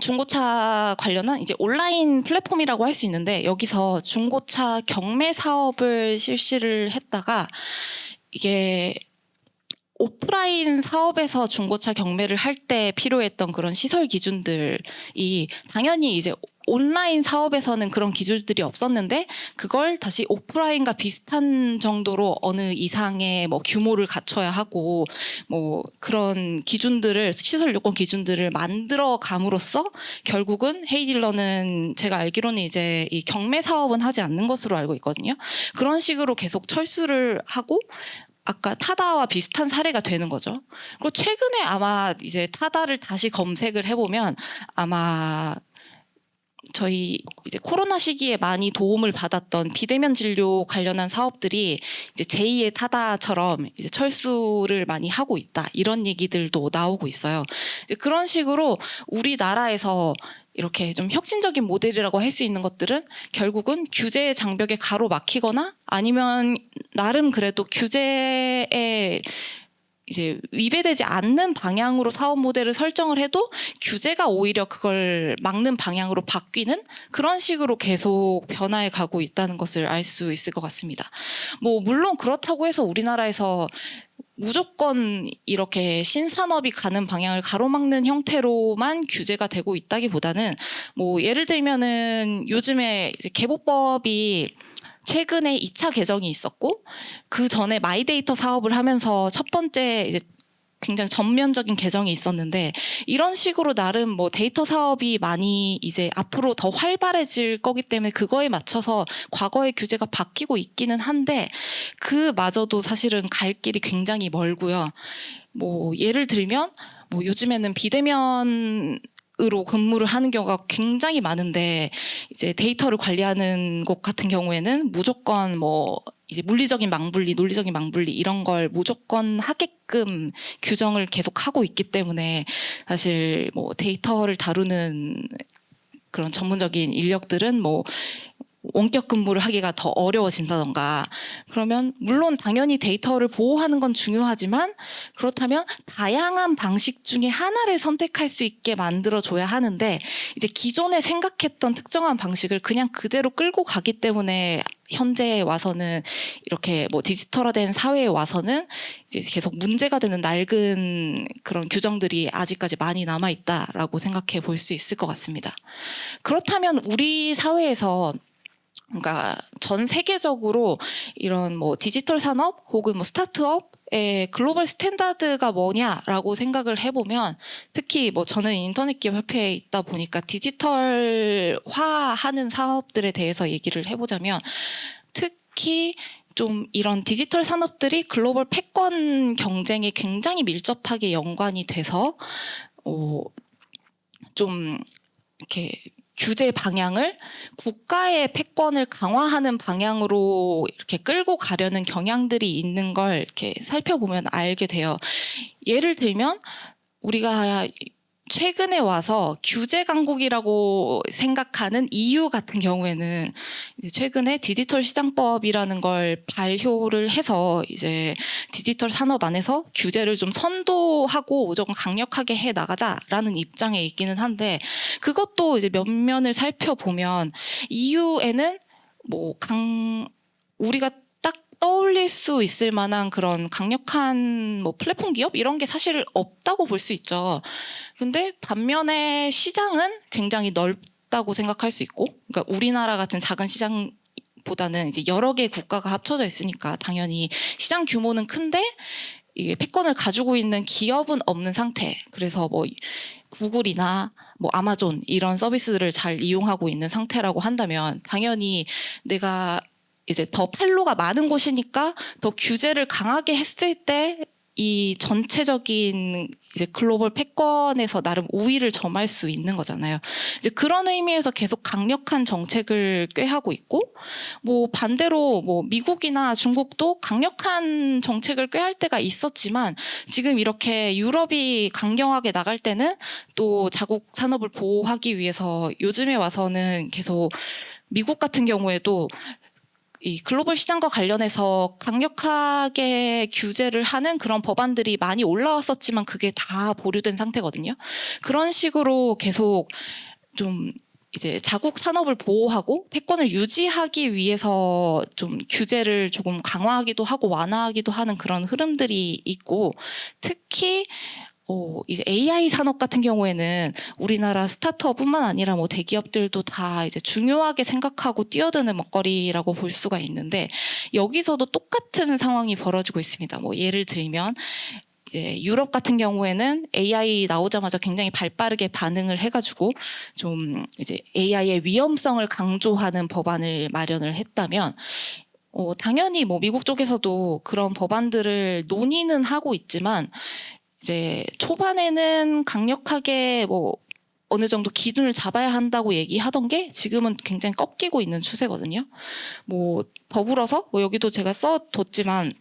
중고차 관련한 이제 온라인 플랫폼이라고 할 수 있는데 여기서 중고차 경매 사업을 실시를 했다가 이게 오프라인 사업에서 중고차 경매를 할 때 필요했던 그런 시설 기준들이 당연히 이제 온라인 사업에서는 그런 기준들이 없었는데 그걸 다시 오프라인과 비슷한 정도로 어느 이상의 뭐 규모를 갖춰야 하고 뭐 그런 기준들을 시설 요건 기준들을 만들어 감으로써 결국은 헤이딜러는 제가 알기로는 이제 이 경매 사업은 하지 않는 것으로 알고 있거든요. 그런 식으로 계속 철수를 하고 아까 타다와 비슷한 사례가 되는 거죠. 그리고 최근에 아마 이제 타다를 다시 검색을 해보면 아마 저희 이제 코로나 시기에 많이 도움을 받았던 비대면 진료 관련한 사업들이 이제 제2의 타다처럼 이제 철수를 많이 하고 있다 이런 얘기들도 나오고 있어요. 이제 그런 식으로 우리나라에서 이렇게 좀 혁신적인 모델이라고 할 수 있는 것들은 결국은 규제의 장벽에 가로막히거나 아니면 나름 그래도 규제에 이제 위배되지 않는 방향으로 사업 모델을 설정을 해도 규제가 오히려 그걸 막는 방향으로 바뀌는 그런 식으로 계속 변화해 가고 있다는 것을 알 수 있을 것 같습니다. 뭐 물론 그렇다고 해서 우리나라에서 무조건 이렇게 신산업이 가는 방향을 가로막는 형태로만 규제가 되고 있다기보다는 뭐 예를 들면은 요즘에 이제 개보법이 최근에 2차 개정이 있었고 그 전에 마이데이터 사업을 하면서 첫 번째 이제 굉장히 전면적인 개정이 있었는데 이런 식으로 나름 뭐 데이터 사업이 많이 이제 앞으로 더 활발해질 거기 때문에 그거에 맞춰서 과거의 규제가 바뀌고 있기는 한데 그마저도 사실은 갈 길이 굉장히 멀고요. 뭐 예를 들면 뭐 요즘에는 비대면 으로 근무를 하는 경우가 굉장히 많은데 이제 데이터를 관리하는 곳 같은 경우에는 무조건 뭐 이제 물리적인 망분리, 논리적인 망분리 이런 걸 무조건 하게끔 규정을 계속 하고 있기 때문에 사실 뭐 데이터를 다루는 그런 전문적인 인력들은 뭐 원격 근무를 하기가 더 어려워진다던가 그러면 물론 당연히 데이터를 보호하는 건 중요하지만 그렇다면 다양한 방식 중에 하나를 선택할 수 있게 만들어줘야 하는데 이제 기존에 생각했던 특정한 방식을 그냥 그대로 끌고 가기 때문에 현재에 와서는 이렇게 뭐 디지털화된 사회에 와서는 이제 계속 문제가 되는 낡은 그런 규정들이 아직까지 많이 남아있다라고 생각해 볼 수 있을 것 같습니다. 그렇다면 우리 사회에서 그러니까 전 세계적으로 이런 뭐 디지털 산업 혹은 뭐 스타트업의 글로벌 스탠다드가 뭐냐라고 생각을 해보면 특히 뭐 저는 인터넷 기업 협회에 있다 보니까 디지털화하는 사업들에 대해서 얘기를 해보자면 특히 좀 이런 디지털 산업들이 글로벌 패권 경쟁에 굉장히 밀접하게 연관이 돼서 좀 이렇게 규제 방향을 국가의 패권을 강화하는 방향으로 이렇게 끌고 가려는 경향들이 있는 걸 이렇게 살펴보면 알게 돼요. 예를 들면 우리가 최근에 와서 규제 강국이라고 생각하는 EU 같은 경우에는 이제 최근에 디지털 시장법이라는 걸 발효를 해서 이제 디지털 산업 안에서 규제를 좀 선도하고 조금 강력하게 해 나가자라는 입장에 있기는 한데, 그것도 이제 면면을 살펴보면 EU에는 우리가 딱 떠올릴 수 있을 만한 그런 강력한 플랫폼 기업 이런 게 사실 없다고 볼 수 있죠. 근데 반면에 시장은 굉장히 넓다고 생각할 수 있고, 그러니까 우리나라 같은 작은 시장보다는 이제 여러 개의 국가가 합쳐져 있으니까 당연히 시장 규모는 큰데 이게 패권을 가지고 있는 기업은 없는 상태. 그래서 구글이나 아마존 이런 서비스를 잘 이용하고 있는 상태라고 한다면 당연히 내가 이제 더 판로가 많은 곳이니까 더 규제를 강하게 했을 때 이 전체적인 이제 글로벌 패권에서 나름 우위를 점할 수 있는 거잖아요. 이제 그런 의미에서 계속 강력한 정책을 꾀하고 있고, 반대로 미국이나 중국도 강력한 정책을 꾀할 때가 있었지만 지금 이렇게 유럽이 강경하게 나갈 때는 또 자국 산업을 보호하기 위해서 요즘에 와서는 계속 미국 같은 경우에도 이 글로벌 시장과 관련해서 강력하게 규제를 하는 그런 법안들이 많이 올라왔었지만 그게 다 보류된 상태거든요. 그런 식으로 계속 좀 이제 자국 산업을 보호하고 패권을 유지하기 위해서 좀 규제를 조금 강화하기도 하고 완화하기도 하는 그런 흐름들이 있고, 특히 이제 AI 산업 같은 경우에는 우리나라 스타트업뿐만 아니라 대기업들도 다 이제 중요하게 생각하고 뛰어드는 먹거리라고 볼 수가 있는데, 여기서도 똑같은 상황이 벌어지고 있습니다. 예를 들면 유럽 같은 경우에는 AI 나오자마자 굉장히 발빠르게 반응을 해가지고 좀 이제 AI의 위험성을 강조하는 법안을 마련을 했다면, 당연히 미국 쪽에서도 그런 법안들을 논의는 하고 있지만 이제 초반에는 강력하게 어느 정도 기준을 잡아야 한다고 얘기하던 게 지금은 굉장히 꺾이고 있는 추세거든요. 더불어서 여기도 제가 써뒀지만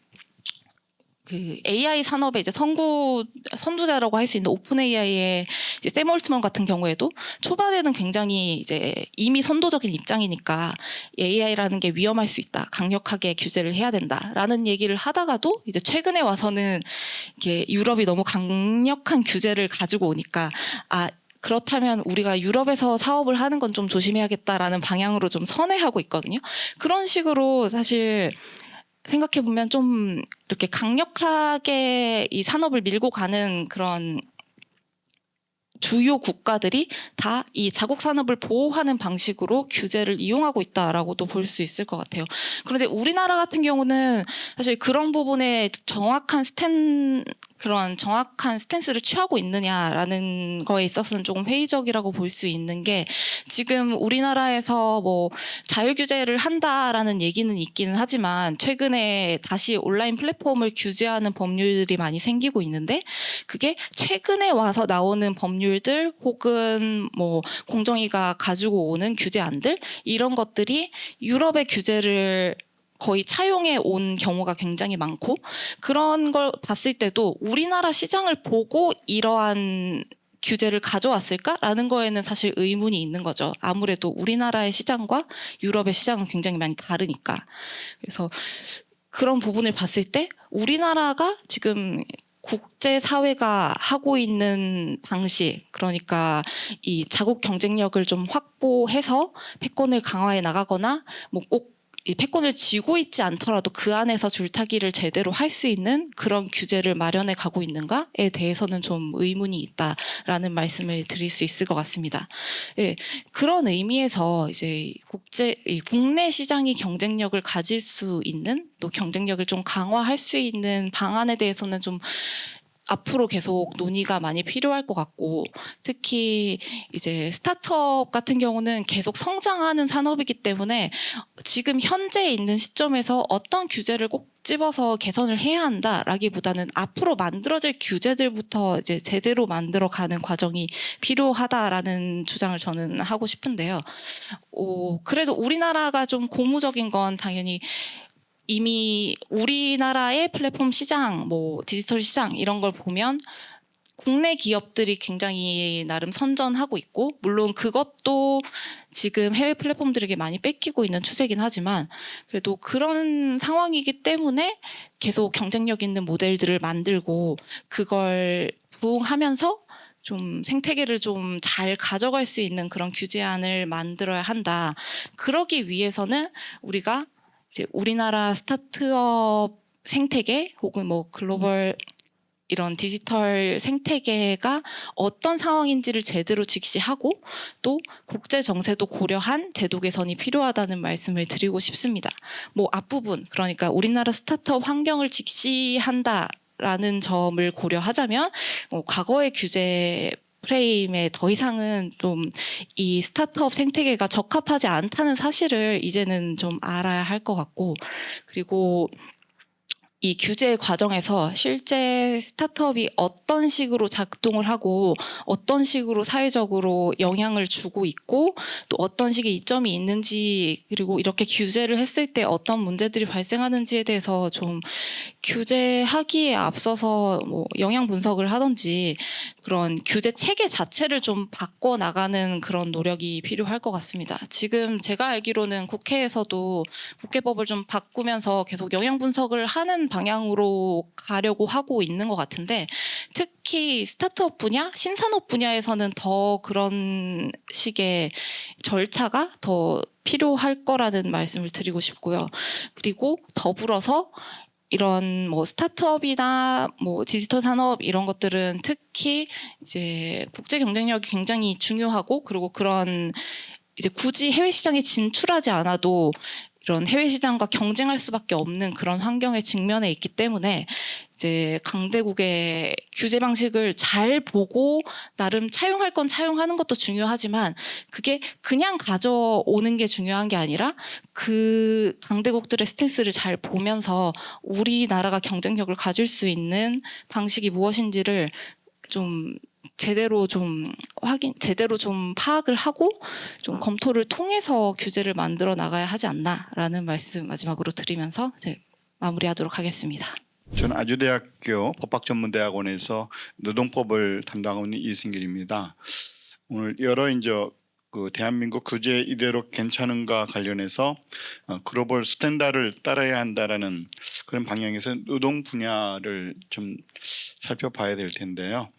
그 AI 산업의 이제 선두자라고 할 수 있는 오픈 AI의 샘 올트먼 같은 경우에도 초반에는 굉장히 이제 이미 선도적인 입장이니까 AI라는 게 위험할 수 있다, 강력하게 규제를 해야 된다라는 얘기를 하다가도 이제 최근에 와서는 이게 유럽이 너무 강력한 규제를 가지고 오니까 그렇다면 우리가 유럽에서 사업을 하는 건 좀 조심해야겠다라는 방향으로 좀 선회하고 있거든요. 그런 식으로 사실 생각해보면 좀 이렇게 강력하게 이 산업을 밀고 가는 그런 주요 국가들이 다 이 자국 산업을 보호하는 방식으로 규제를 이용하고 있다라고도 볼 수 있을 것 같아요. 그런데 우리나라 같은 경우는 사실 그런 부분에 정확한 스탠스를 취하고 있느냐라는 거에 있어서는 조금 회의적이라고 볼 수 있는 게, 지금 우리나라에서 자율 규제를 한다라는 얘기는 있기는 하지만 최근에 다시 온라인 플랫폼을 규제하는 법률들이 많이 생기고 있는데, 그게 최근에 와서 나오는 법률들 혹은 공정위가 가지고 오는 규제안들, 이런 것들이 유럽의 규제를 거의 차용해 온 경우가 굉장히 많고, 그런 걸 봤을 때도 우리나라 시장을 보고 이러한 규제를 가져왔을까라는 거에는 사실 의문이 있는 거죠. 아무래도 우리나라의 시장과 유럽의 시장은 굉장히 많이 다르니까. 그래서 그런 부분을 봤을 때 우리나라가 지금 국제사회가 하고 있는 방식, 그러니까 이 자국 경쟁력을 좀 확보해서 패권을 강화해 나가거나 꼭 이 패권을 쥐고 있지 않더라도 그 안에서 줄타기를 제대로 할 수 있는 그런 규제를 마련해 가고 있는가에 대해서는 좀 의문이 있다라는 말씀을 드릴 수 있을 것 같습니다. 예, 그런 의미에서 이제 국내 시장이 경쟁력을 가질 수 있는, 또 경쟁력을 좀 강화할 수 있는 방안에 대해서는 좀 앞으로 계속 논의가 많이 필요할 것 같고, 특히 이제 스타트업 같은 경우는 계속 성장하는 산업이기 때문에 지금 현재 있는 시점에서 어떤 규제를 꼭 집어서 개선을 해야 한다라기보다는 앞으로 만들어질 규제들부터 이제 제대로 만들어가는 과정이 필요하다라는 주장을 저는 하고 싶은데요. 그래도 우리나라가 좀 고무적인 건 당연히 이미 우리나라의 플랫폼 시장, 뭐 디지털 시장 이런 걸 보면 국내 기업들이 굉장히 나름 선전하고 있고, 물론 그것도 지금 해외 플랫폼들에게 많이 뺏기고 있는 추세긴 하지만, 그래도 그런 상황이기 때문에 계속 경쟁력 있는 모델들을 만들고 그걸 부응하면서 좀 생태계를 좀 잘 가져갈 수 있는 그런 규제안을 만들어야 한다. 그러기 위해서는 우리가 이제 우리나라 스타트업 생태계 혹은 뭐 글로벌 이런 디지털 생태계가 어떤 상황인지를 제대로 직시하고 또 국제 정세도 고려한 제도 개선이 필요하다는 말씀을 드리고 싶습니다. 뭐 앞부분, 그러니까 우리나라 스타트업 환경을 직시한다라는 점을 고려하자면 과거의 규제 프레임에 더 이상은 좀 이 스타트업 생태계가 적합하지 않다는 사실을 이제는 좀 알아야 할 것 같고, 그리고 이 규제 과정에서 실제 스타트업이 어떤 식으로 작동을 하고 어떤 식으로 사회적으로 영향을 주고 있고 또 어떤 식의 이점이 있는지, 그리고 이렇게 규제를 했을 때 어떤 문제들이 발생하는지에 대해서 좀 규제하기에 앞서서 뭐 영향 분석을 하든지 그런 규제 체계 자체를 좀 바꿔 나가는 그런 노력이 필요할 것 같습니다. 지금 제가 알기로는 국회에서도 국회법을 좀 바꾸면서 계속 영향 분석을 하는 방향으로 가려고 하고 있는 것 같은데, 특히 스타트업 분야, 신산업 분야에서는 더 그런 식의 절차가 더 필요할 거라는 말씀을 드리고 싶고요. 그리고 더불어서 이런 뭐 스타트업이나 뭐 디지털 산업 이런 것들은 특히 이제 국제 경쟁력이 굉장히 중요하고, 그리고 그런 이제 굳이 해외 시장에 진출하지 않아도 이런 해외 시장과 경쟁할 수밖에 없는 그런 환경에 직면해 있기 때문에 이제 강대국의 규제 방식을 잘 보고 나름 차용할 건 차용하는 것도 중요하지만, 그게 그냥 가져오는 게 중요한 게 아니라 그 강대국들의 스탠스를 잘 보면서 우리나라가 경쟁력을 가질 수 있는 방식이 무엇인지를 좀 제대로 좀 제대로 좀 파악을 하고 좀 검토를 통해서 규제를 만들어 나가야 하지 않나라는 말씀 마지막으로 드리면서 이제 마무리하도록 하겠습니다. 저는 아주대학교 법학전문대학원에서 노동법을 담당하고 있는 이승길입니다. 오늘 여러 이제 그 대한민국 규제 이대로 괜찮은가 관련해서 글로벌 스탠다드를 따라야 한다라는 그런 방향에서 노동 분야를 좀 살펴봐야 될 텐데요.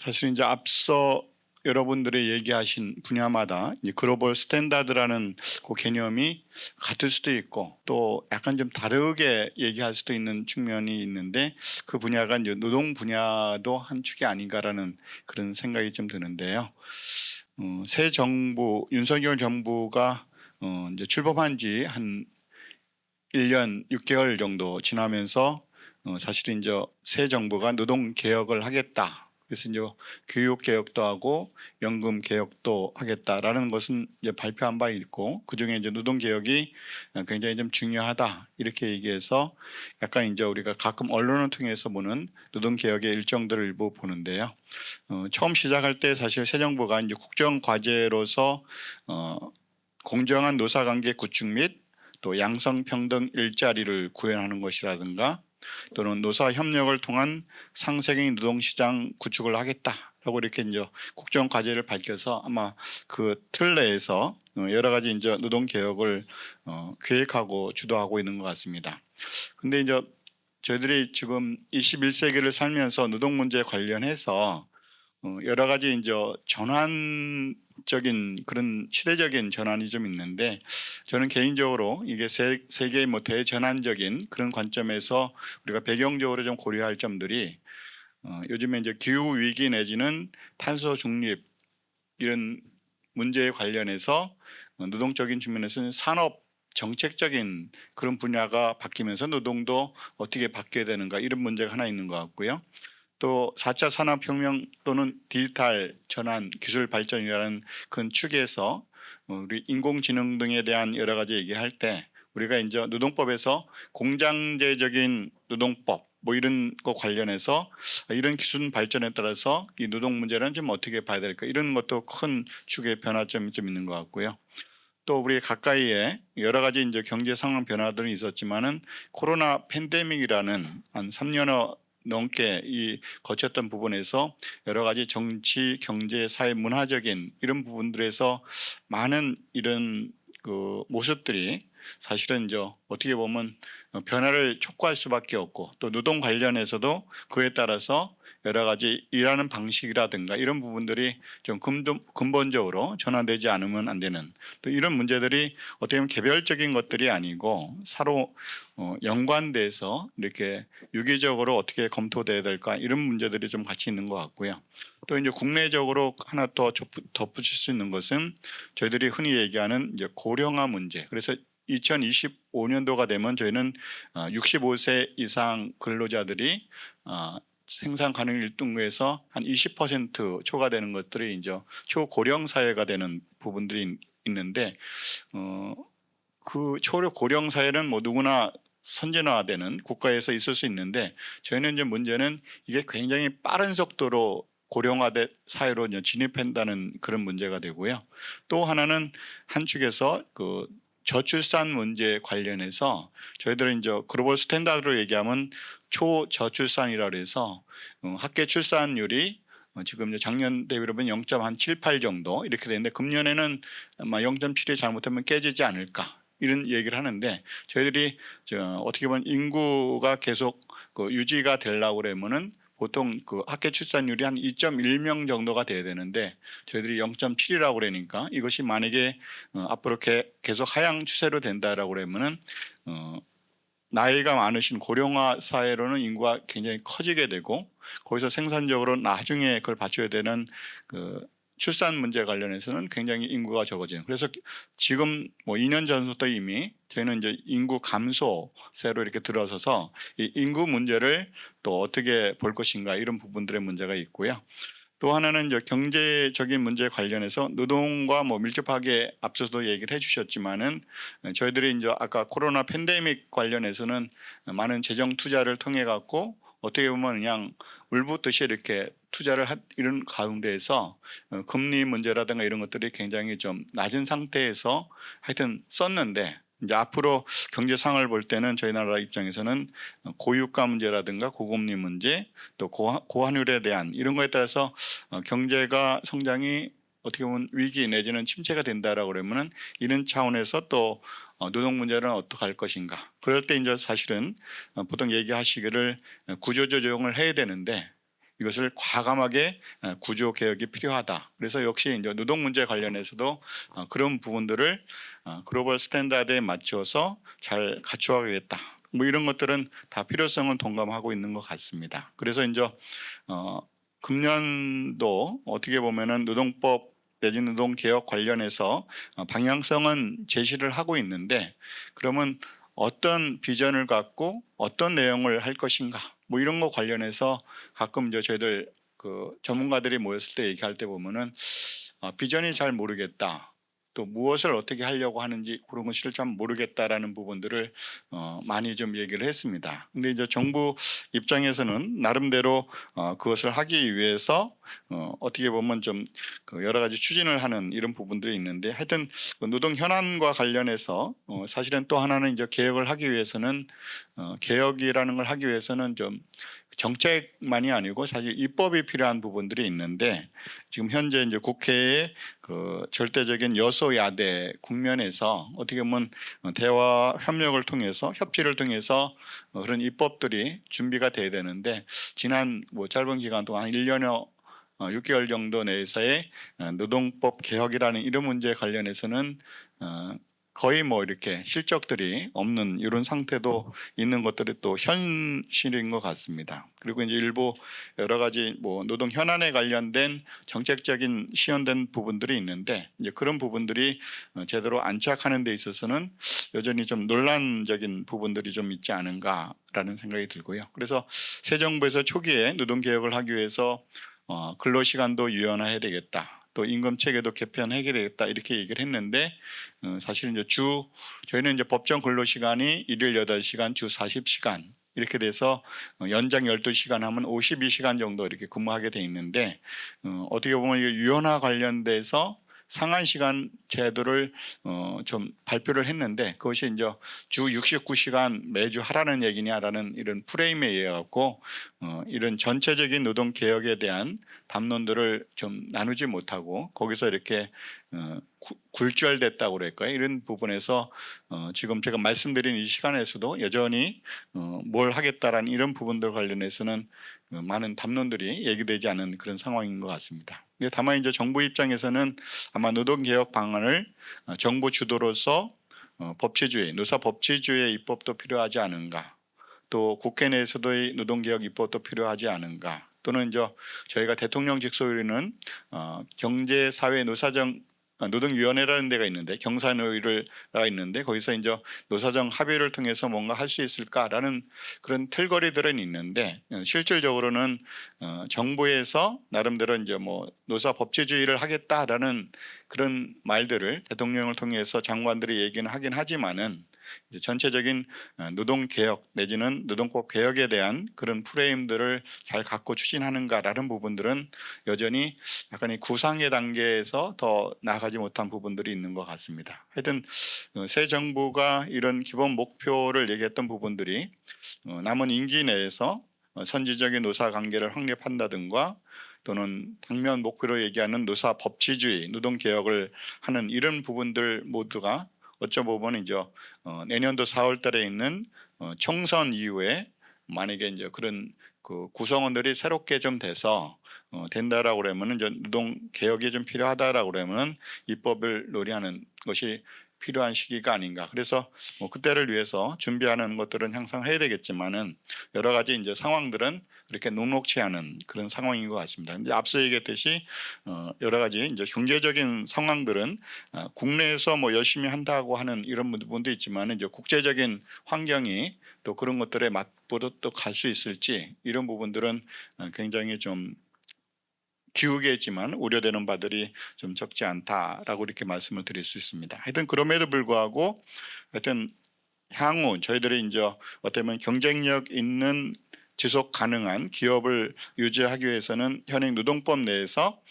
사실 이제 앞서 여러분들이 얘기하신 분야마다 이제 글로벌 스탠다드라는 그 개념이 같을 수도 있고 또 약간 좀 다르게 얘기할 수도 있는 측면이 있는데, 그 분야가 이제 노동 분야도 한 축이 아닌가라는 그런 생각이 좀 드는데요. 새 정부 윤석열 정부가 이제 출범한 지 한 1년 6개월 정도 지나면서 사실은 이제 새 정부가 노동 개혁을 하겠다. 그래서 이제 교육 개혁도 하고 연금 개혁도 하겠다라는 것은 이제 발표한 바 있고, 그 중에 이제 노동 개혁이 굉장히 좀 중요하다 이렇게 얘기해서 약간 이제 우리가 가끔 언론을 통해서 보는 노동 개혁의 일정들을 일부 보는데요. 처음 시작할 때 사실 새 정부가 이제 국정 과제로서 공정한 노사관계 구축 및 또 양성평등 일자리를 구현하는 것이라든가 또는 노사 협력을 통한 상생의 노동시장 구축을 하겠다라고 이렇게 이제 국정 과제를 밝혀서 아마 그 틀 내에서 여러 가지 이제 노동 개혁을 계획하고 주도하고 있는 것 같습니다. 근데 이제 저희들이 지금 21세기를 살면서 노동 문제 관련해서 여러 가지 이제 전환적인 그런 시대적인 전환이 좀 있는데, 저는 개인적으로 이게 세계의 뭐 대전환적인 그런 관점에서 우리가 배경적으로 좀 고려할 점들이 요즘에 이제 기후 위기 내지는 탄소 중립 이런 문제에 관련해서 노동적인 측면에서는 산업 정책적인 그런 분야가 바뀌면서 노동도 어떻게 바뀌어야 되는가 이런 문제가 하나 있는 것 같고요. 또 4차 산업혁명 또는 디지털 전환 기술 발전이라는 그 축에서 우리 인공지능 등에 대한 여러 가지 얘기할 때 우리가 이제 노동법에서 공장제적인 노동법 뭐 이런 거 관련해서 이런 기술 발전에 따라서 이 노동 문제는 좀 어떻게 봐야 될까 이런 것도 큰 축의 변화점이 좀 있는 것 같고요. 또 우리 가까이에 여러 가지 이제 경제 상황 변화들이 있었지만은 코로나 팬데믹이라는 한 3년여 넘게 이 거쳤던 부분에서 여러 가지 정치, 경제, 사회, 문화적인 이런 부분들에서 많은 이런 그 모습들이 사실은 이제 어떻게 보면 변화를 촉구할 수밖에 없고 또 노동 관련해서도 그에 따라서 여러 가지 일하는 방식이라든가 이런 부분들이 좀 근본적으로 전환되지 않으면 안 되는 또 이런 문제들이 어떻게 보면 개별적인 것들이 아니고 서로 연관돼서 이렇게 유기적으로 어떻게 검토돼야 될까 이런 문제들이 좀 같이 있는 것 같고요. 또 이제 국내적으로 하나 더 덧붙일 수 있는 것은 저희들이 흔히 얘기하는 이제 고령화 문제. 그래서 2025년도가 되면 저희는 65세 이상 근로자들이 생산 가능 일등급에서 한 20% 초과되는 것들이 이제 초고령 사회가 되는 부분들이 있는데 그 초고령 사회는 뭐 누구나 선진화되는 국가에서 있을 수 있는데 저희는 이제 문제는 이게 굉장히 빠른 속도로 고령화된 사회로 이제 진입한다는 그런 문제가 되고요. 또 하나는 한 축에서 그 저출산 문제 관련해서 저희들은 이제 글로벌 스탠다드로 얘기하면 초저출산이라 그래서 학계 출산율이 지금 이제 작년 대비로 보면 0.78 정도 이렇게 되는데 금년에는 아마 0.7이 잘못하면 깨지지 않을까 이런 얘기를 하는데 저희들이 어떻게 보면 인구가 계속 그 유지가 되려고 그러면은 보통 그 학계 출산율이 한 2.1명 정도가 돼야 되는데 저희들이 0.7이라고 그러니까 이것이 만약에 앞으로 계속 하향 추세로 된다라고 그러면은 나이가 많으신 고령화 사회로는 인구가 굉장히 커지게 되고 거기서 생산적으로 나중에 그걸 받쳐야 되는 그 출산 문제 관련해서는 굉장히 인구가 적어져요. 그래서 지금 뭐 2년 전부터 이미 저희는 이제 인구 감소세로 이렇게 들어서서 이 인구 문제를 또 어떻게 볼 것인가 이런 부분들의 문제가 있고요. 또 하나는 이제 경제적인 문제 관련해서 노동과 뭐 밀접하게 앞서도 얘기를 해주셨지만은 저희들이 이제 아까 코로나 팬데믹 관련해서는 많은 재정 투자를 통해 갖고 어떻게 보면 그냥 울붓듯이 이렇게 투자를 이런 가운데에서 금리 문제라든가 이런 것들이 굉장히 좀 낮은 상태에서 하여튼 썼는데 이제 앞으로 경제 상황을 볼 때는 저희 나라 입장에서는 고유가 문제라든가 고금리 문제 또 고환율에 대한 이런 거에 따라서 경제가 성장이 어떻게 보면 위기 내지는 침체가 된다라고 그러면은 이런 차원에서 또 노동 문제는 어떻게 할 것인가. 그럴 때 이제 사실은 보통 얘기하시기를 구조조정을 해야 되는데 이것을 과감하게 구조 개혁이 필요하다. 그래서 역시 이제 노동 문제 관련해서도 그런 부분들을 글로벌 스탠다드에 맞춰서 잘 갖추어야겠다. 뭐 이런 것들은 다 필요성을 동감하고 있는 것 같습니다. 그래서 이제 금년도 어떻게 보면은 노동법 내지 노동 개혁 관련해서 방향성은 제시를 하고 있는데 그러면 어떤 비전을 갖고 어떤 내용을 할 것인가 뭐 이런 거 관련해서 가끔 이제 저희들 그 전문가들이 모였을 때 얘기할 때 보면은 비전이 잘 모르겠다. 또 무엇을 어떻게 하려고 하는지 그런 것을 참 모르겠다라는 부분들을 많이 좀 얘기를 했습니다. 근데 이제 정부 입장에서는 나름대로 그것을 하기 위해서 어떻게 보면 좀 여러 가지 추진을 하는 이런 부분들이 있는데 하여튼 노동 현안과 관련해서 사실은 또 하나는 이제 개혁을 하기 위해서는 개혁이라는 걸 하기 위해서는 좀 정책만이 아니고 사실 입법이 필요한 부분들이 있는데 지금 현재 이제 국회의 그 절대적인 여소야대 국면에서 어떻게 보면 대화 협력을 통해서 협치를 통해서 그런 입법들이 준비가 돼야 되는데 지난 뭐 짧은 기간 동안 한 1년여 6개월 정도 내에서의 노동법 개혁이라는 이런 문제 관련해서는 거의 뭐 이렇게 실적들이 없는 이런 상태도 있는 것들이 또 현실인 것 같습니다. 그리고 이제 일부 여러 가지 뭐 노동 현안에 관련된 정책적인 시연된 부분들이 있는데 이제 그런 부분들이 제대로 안착하는 데 있어서는 여전히 좀 논란적인 부분들이 좀 있지 않은가라는 생각이 들고요. 그래서 새 정부에서 초기에 노동 개혁을 하기 위해서 근로 시간도 유연화해야 되겠다. 또 임금 체계도 개편해야 되겠다 이렇게 얘기를 했는데 사실은 이제 저희는 이제 법정 근로 시간이 일일 8시간 주 40시간 이렇게 돼서 연장 12시간 하면 52시간 정도 이렇게 근무하게 돼 있는데 어떻게 보면 유연화 관련돼서 상한 시간 제도를 좀 발표를 했는데 그것이 이제 주 69시간 매주 하라는 얘기냐라는 이런 프레임에 의해 갖고 이런 전체적인 노동 개혁에 대한 담론들을 좀 나누지 못하고 거기서 이렇게 굴절됐다고 그럴까요? 이런 부분에서 지금 제가 말씀드린 이 시간에서도 여전히 뭘 하겠다라는 이런 부분들 관련해서는 많은 담론들이 얘기되지 않은 그런 상황인 것 같습니다. 다만 이제 정부 입장에서는 아마 노동개혁 방안을 정부 주도로서 법치주의, 노사 법치주의 입법도 필요하지 않은가, 또 국회 내에서도의 노동개혁 입법도 필요하지 않은가, 또는 이제 저희가 대통령직 소위는 경제사회 노사정 노동위원회라는 데가 있는데 경사노위가 있는데 거기서 이제 노사정 합의를 통해서 뭔가 할 수 있을까라는 그런 틀거리들은 있는데 실질적으로는 정부에서 나름대로 이제 뭐 노사 법치주의를 하겠다라는 그런 말들을 대통령을 통해서 장관들이 얘기는 하긴 하지만은 이제 전체적인 노동 개혁 내지는 노동법 개혁에 대한 그런 프레임들을 잘 갖고 추진하는가라는 부분들은 여전히 약간 이 구상의 단계에서 더 나아가지 못한 부분들이 있는 것 같습니다. 하여튼 새 정부가 이런 기본 목표를 얘기했던 부분들이 남은 임기 내에서 선지적인 노사 관계를 확립한다든가 또는 당면 목표로 얘기하는 노사 법치주의, 노동 개혁을 하는 이런 부분들 모두가 어쩌보면 이제 내년도 4월달에 있는 총선 이후에 만약에 이제 그런 그 구성원들이 새롭게 좀 돼서 된다라고 그러면은 이제 노동 개혁이 좀 필요하다라고 그러면은 입법을 논의하는 것이 필요한 시기가 아닌가. 그래서 뭐 그때를 위해서 준비하는 것들은 항상 해야 되겠지만은 여러 가지 이제 상황들은 그렇게 녹록치 않은 그런 상황인 것 같습니다. 근데 앞서 얘기했듯이 여러 가지 이제 경제적인 상황들은 국내에서 뭐 열심히 한다고 하는 이런 부분도 있지만 이제 국제적인 환경이 또 그런 것들에 맞보도 또 갈 수 있을지 이런 부분들은 굉장히 좀 기우겠지만 우려되는 바들이 좀 적지 않다라고 이렇게 말씀을 드릴 수 있습니다. 하여튼 그럼에도 불구하고 하여튼 향후 저희들이 이제 어떻게 보면 경쟁력 있는 지속 가능한 기업을 유지하기 위해서는 현행 노동법 내에서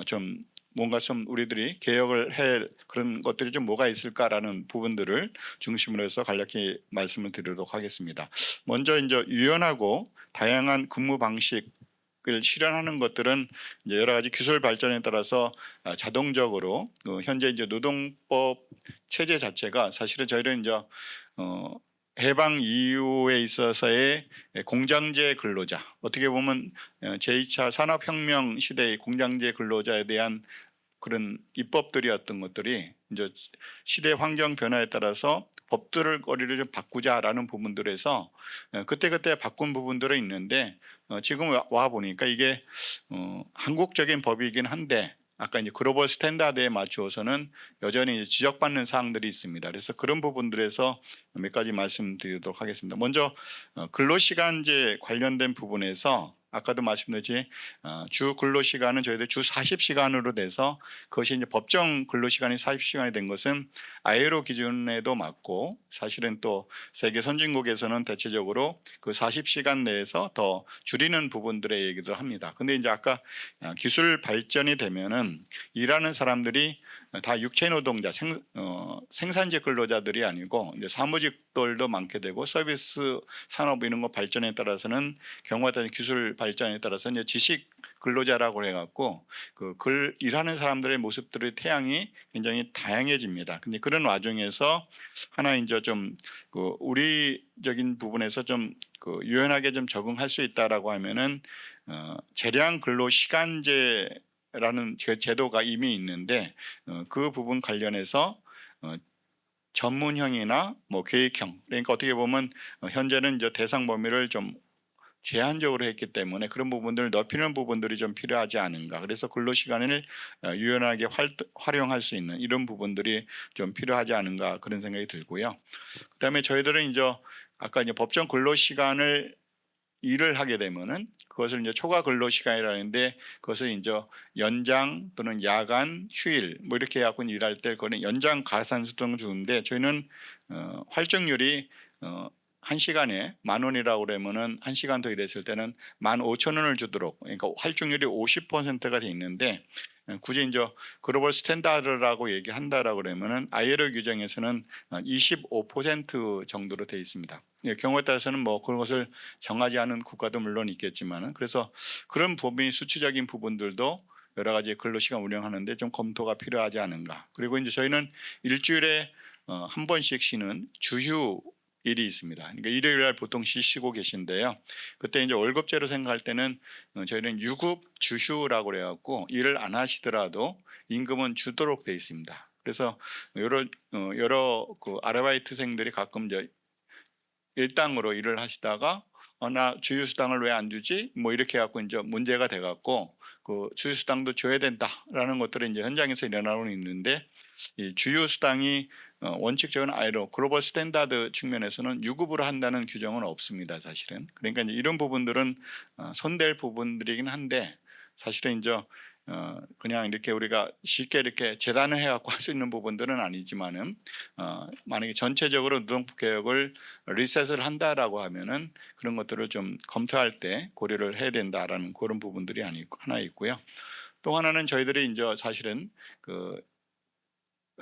좀 뭔가 좀 우리들이 개혁을 해 그런 것들이 좀 뭐가 있을까라는 부분들을 중심으로 해서 간략히 말씀을 드리도록 하겠습니다. 먼저 이제 유연하고 다양한 근무 방식 을 실현하는 것들은 이제 여러 가지 기술 발전에 따라서 자동적으로 현재 이제 노동법 체제 자체가 사실은 저희는 이제 해방 이후에 있어서의 공장제 근로자 어떻게 보면 제2차 산업혁명 시대의 공장제 근로자에 대한 그런 입법들이었던 것들이 이제 시대 환경 변화에 따라서 법들을 거리를 좀 바꾸자라는 부분들에서 그때그때 바꾼 부분들은 있는데 지금 와 보니까 이게 한국적인 법이긴 한데 아까 이제 글로벌 스탠다드에 맞추어서는 여전히 지적받는 사항들이 있습니다. 그래서 그런 부분들에서 몇 가지 말씀드리도록 하겠습니다. 먼저 근로시간제 관련된 부분에서 아까도 말씀드렸지 주 근로시간은 저희들 주 40시간으로 돼서 그것이 이제 법정 근로시간이 40시간이 된 것은 ILO 기준에도 맞고 사실은 또 세계 선진국에서는 대체적으로 그 40시간 내에서 더 줄이는 부분들의 얘기를 합니다. 근데 이제 아까 기술 발전이 되면은 일하는 사람들이 다 육체 노동자, 생산직 근로자들이 아니고 이제 사무직들도 많게 되고 서비스 산업 이런 거 발전에 따라서는 경우에 따른 기술 발전에 따라서 이제 지식 근로자라고 해갖고 일하는 사람들의 모습들의 태양이 굉장히 다양해집니다. 근데 그런 와중에서 하나 이제 좀 우리적인 부분에서 좀 유연하게 좀 적응할 수 있다라고 하면은 재량 근로 시간제 라는 제도가 이미 있는데 그 부분 관련해서 전문형이나 뭐 계획형, 그러니까 어떻게 보면 현재는 이제 대상 범위를 좀 제한적으로 했기 때문에 그런 부분들을 넓히는 부분들이 좀 필요하지 않은가. 그래서 근로 시간을 유연하게 활용할 수 있는 이런 부분들이 좀 필요하지 않은가, 그런 생각이 들고요. 그다음에 저희들은 이제 아까 이제 법정 근로 시간을 일을 하게 되면은 그것을 이제 초과 근로 시간이라는데, 그것을 이제 연장 또는 야간, 휴일 뭐 이렇게 해갖고 일할 때 그거는 연장 가산수당을 주는데, 저희는 활정률이 1시간에 10,000원이라고 그러면은 1시간 더 일했을 때는 15,000원을 주도록, 그러니까 활정률이 50%가 돼 있는데, 굳이 이제 글로벌 스탠다드라고 얘기한다라고 그러면은 ILO 규정에서는 25% 정도로 돼 있습니다. 경우에 따라서는 뭐 그런 것을 정하지 않은 국가도 물론 있겠지만은, 그래서 그런 부분이 수치적인 부분들도 여러 가지 근로시간 운영하는데 좀 검토가 필요하지 않은가. 그리고 이제 저희는 일주일에 한 번씩 쉬는 주휴 일이 있습니다. 그러니까 일요일 날 보통 쉬시고 계신데요. 그때 이제 월급제로 생각할 때는 저희는 유급 주휴라고 그래갖고 일을 안 하시더라도 임금은 주도록 돼 있습니다. 그래서 여러 그 아르바이트생들이 가끔 이제 일당으로 일을 하시다가 나 주휴수당을 왜 안 주지? 뭐 이렇게 해갖고 이제 문제가 돼갖고 그 주휴수당도 줘야 된다라는 것들이 이제 현장에서 일어나고 있는데, 이 주휴수당이 원칙적인 ILO 글로벌 스탠다드 측면에서는 유급으로 한다는 규정은 없습니다, 사실은. 그러니까 이제 이런 부분들은 손댈 부분들이긴 한데, 사실은 이제 그냥 이렇게 우리가 쉽게 이렇게 재단을 해갖고 할 수 있는 부분들은 아니지만은, 만약에 전체적으로 노동법 개혁을 리셋을 한다라고 하면은 그런 것들을 좀 검토할 때 고려를 해야 된다라는 그런 부분들이 하나 있고요. 또 하나는 저희들이 이제 사실은 그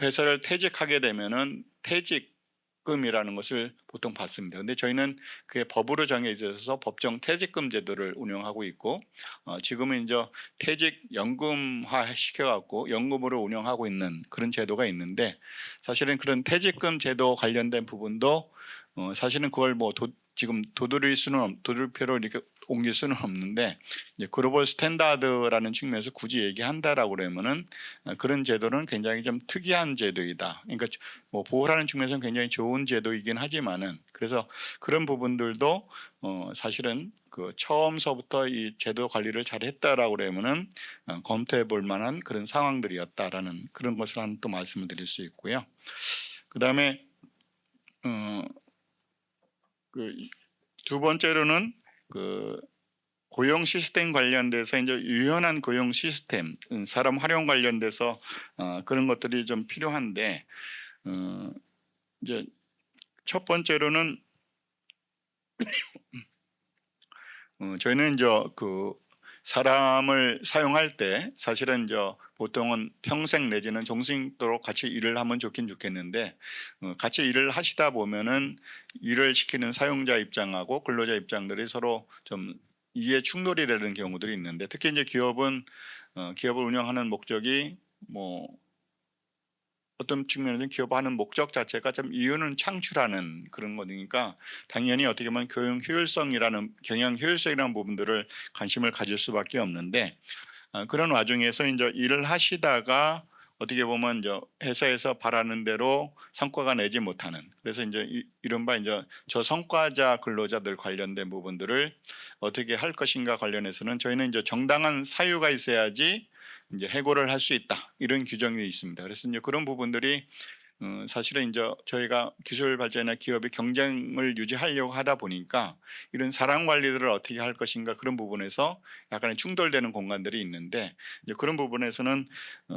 회사를 퇴직하게 되면은 퇴직금이라는 것을 보통 받습니다. 근데 저희는 그게 법으로 정해져 있어서 법정 퇴직금 제도를 운영하고 있고, 지금은 이제 퇴직 연금화 시켜갖고 연금으로 운영하고 있는 그런 제도가 있는데, 사실은 그런 퇴직금 제도 관련된 부분도 사실은 그걸 뭐 지금 도돌이표로 이렇게 옮길 수는 없는데, 이제 글로벌 스탠다드라는 측면에서 굳이 얘기한다라고 그러면은 그런 제도는 굉장히 좀 특이한 제도이다. 그러니까 뭐 보호하는 측면에서는 굉장히 좋은 제도이긴 하지만은, 그래서 그런 부분들도 사실은 그 처음서부터 이 제도 관리를 잘했다라고 그러면은 검토해 볼 만한 그런 상황들이었다라는 그런 것을 또 말씀을 드릴 수 있고요. 그다음에 그 두 번째로는 그 고용 시스템 관련돼서 이제 유연한 고용 시스템, 사람 활용 관련돼서 그런 것들이 좀 필요한데, 이제 첫 번째로는 저희는 이제 그 사람을 사용할 때 사실은 이제 보통은 평생 내지는 종생도록 같이 일을 하면 좋겠는데, 같이 일을 하시다 보면은 일을 시키는 사용자 입장하고 근로자 입장들이 서로 좀 이해 충돌이 되는 경우들이 있는데, 특히 이제 기업은 기업을 운영하는 목적이 뭐 어떤 측면에서는 기업하는 목적 자체가 좀 이윤을 창출하는 그런 거니까, 당연히 어떻게 보면 경영 효율성이라는 부분들을 관심을 가질 수밖에 없는데, 그런 와중에서 이제 일을 하시다가 어떻게 보면 이제 회사에서 바라는 대로 성과가 내지 못하는, 그래서 이제 이른바 이제 저성과자 근로자들 관련된 부분들을 어떻게 할 것인가 관련해서는 저희는 이제 정당한 사유가 있어야지 이제 해고를 할 수 있다, 이런 규정이 있습니다. 그래서 이제 그런 부분들이 사실은 이제 저희가 기술 발전이나 기업의 경쟁을 유지하려고 하다 보니까 이런 사람 관리들을 어떻게 할 것인가, 그런 부분에서 약간의 충돌되는 공간들이 있는데, 이제 그런 부분에서는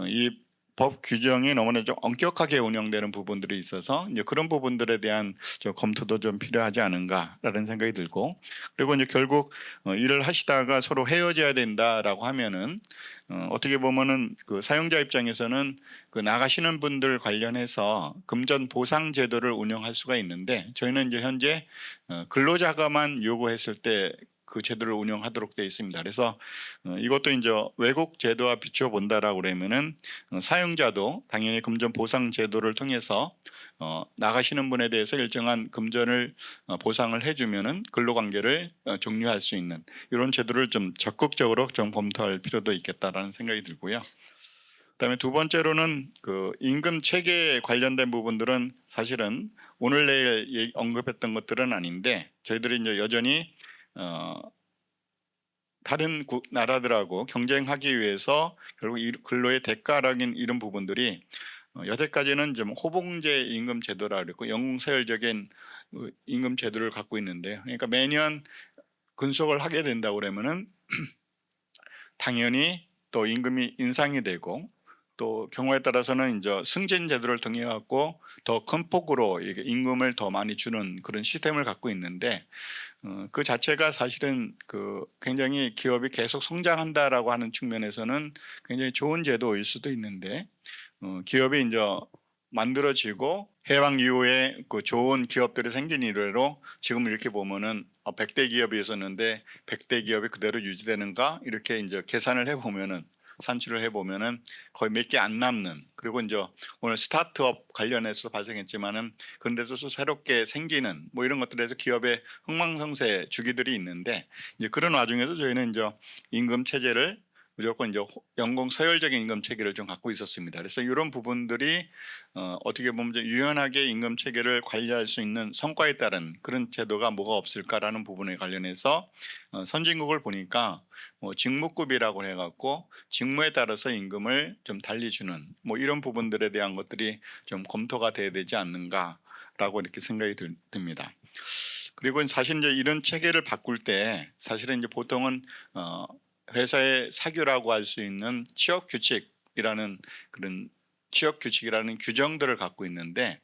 이 법 규정이 너무나 좀 엄격하게 운영되는 부분들이 있어서 이제 그런 부분들에 대한 검토도 좀 필요하지 않은가라는 생각이 들고, 그리고 이제 결국 일을 하시다가 서로 헤어져야 된다라고 하면은 어떻게 보면은 그 사용자 입장에서는 그 나가시는 분들 관련해서 금전 보상 제도를 운영할 수가 있는데, 저희는 이제 현재 근로자가만 요구했을 때 그 제도를 운영하도록 되어 있습니다. 그래서 이것도 이제 외국 제도와 비추어 본다라고 그러면은 사용자도 당연히 금전 보상 제도를 통해서 나가시는 분에 대해서 일정한 금전을 보상을 해주면은 근로관계를 종료할 수 있는 이런 제도를 좀 적극적으로 좀 검토할 필요도 있겠다라는 생각이 들고요. 그다음에 두 번째로는 그 임금 체계에 관련된 부분들은 사실은 오늘 내일 언급했던 것들은 아닌데 저희들이 이제 여전히 다른 나라들하고 경쟁하기 위해서 결국 근로의 대가라는 이런 부분들이 여태까지는 좀 호봉제 임금 제도라 그랬고 영웅서열적인 임금 제도를 갖고 있는데, 그러니까 매년 근속을 하게 된다고 그러면은 당연히 또 임금이 인상이 되고 또 경우에 따라서는 이제 승진 제도를 통해 갖고 더 큰 폭으로 이게 임금을 더 많이 주는 그런 시스템을 갖고 있는데 그 자체가 사실은 그 굉장히 기업이 계속 성장한다라고 하는 측면에서는 굉장히 좋은 제도일 수도 있는데 기업이 이제 만들어지고 해방 이후에 그 좋은 기업들이 생긴 이래로 지금 이렇게 보면은 100대 기업이 있었는데 100대 기업이 그대로 유지되는가 이렇게 이제 계산을 해보면은 산출을 해보면은 거의 몇 개 안 남는, 그리고 이제 오늘 스타트업 관련해서 발생했지만은 그런 데서 또 새롭게 생기는 뭐 이런 것들에서 기업의 흥망성쇠 주기들이 있는데 이제 그런 와중에서 저희는 이제 임금 체제를 무조건 이제 연공 서열적인 임금 체계를 좀 갖고 있었습니다. 그래서 이런 부분들이 어떻게 보면 이제 유연하게 임금 체계를 관리할 수 있는 성과에 따른 그런 제도가 뭐가 없을까라는 부분에 관련해서 선진국을 보니까 뭐 직무급이라고 해갖고 직무에 따라서 임금을 좀 달리 주는 뭐 이런 부분들에 대한 것들이 좀 검토가 돼야 되지 않는가라고 이렇게 생각이 듭니다. 그리고 사실 이제 이런 체계를 바꿀 때 사실은 이제 보통은 회사의 사규라고 할 수 있는 취업 규칙이라는 그런 취업 규칙이라는 규정들을 갖고 있는데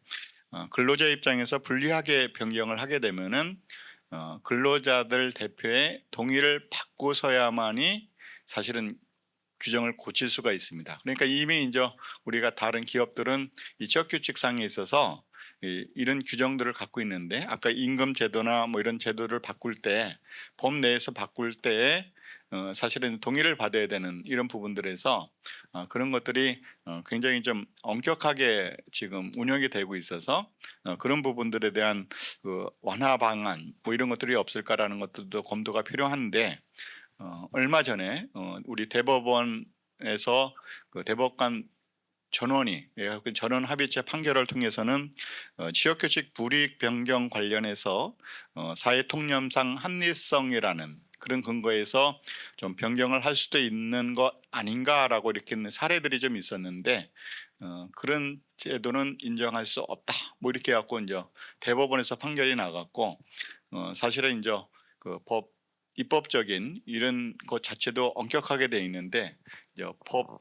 근로자 입장에서 불리하게 변경을 하게 되면은 근로자들 대표의 동의를 받고서야만이 사실은 규정을 고칠 수가 있습니다. 그러니까 이미 이제 우리가 다른 기업들은 이 취업 규칙상에 있어서 이런 규정들을 갖고 있는데 아까 임금 제도나 뭐 이런 제도를 바꿀 때 법 내에서 바꿀 때에 사실은 동의를 받아야 되는 이런 부분들에서 그런 것들이 굉장히 좀 엄격하게 지금 운영이 되고 있어서 그런 부분들에 대한 그 완화 방안 뭐 이런 것들이 없을까라는 것들도 검토가 필요한데 얼마 전에 우리 대법원에서 그 대법관 전원이 전원 합의체 판결을 통해서는 취업규칙 불이익 변경 관련해서 사회 통념상 합리성이라는 그런 근거에서 좀 변경을 할 수도 있는 것 아닌가라고 이렇게 사례들이 좀 있었는데 그런 제도는 인정할 수 없다. 뭐 이렇게 갖고 이제 대법원에서 판결이 나갔고 사실은 이제 그 입법적인 이런 것 자체도 엄격하게 돼 있는데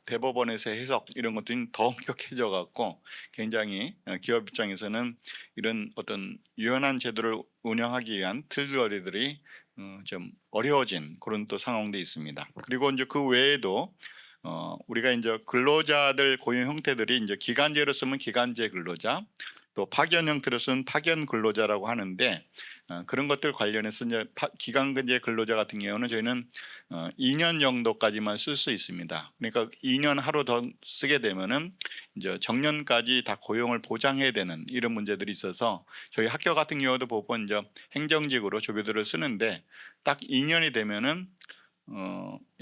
대법원에서 해석 이런 것들이 더 엄격해져 갖고 굉장히 기업 입장에서는 이런 어떤 유연한 제도를 운영하기 위한 틀거리들이 좀 어려워진 그런 또 상황도 있습니다. 그리고 이제 그 외에도 우리가 이제 근로자들 고용 형태들이 이제 기간제로 쓰면 기간제 근로자, 또 파견 형태로 쓰면 파견 근로자라고 하는데 그런 것들 관련해서 이제 기간제 근로자 같은 경우는 저희는 2년 정도까지만 쓸 수 있습니다. 그러니까 2년 하루 더 쓰게 되면은 이제 정년까지 다 고용을 보장해야 되는 이런 문제들이 있어서 저희 학교 같은 경우도 보면 이제 행정직으로 조교들을 쓰는데 딱 2년이 되면은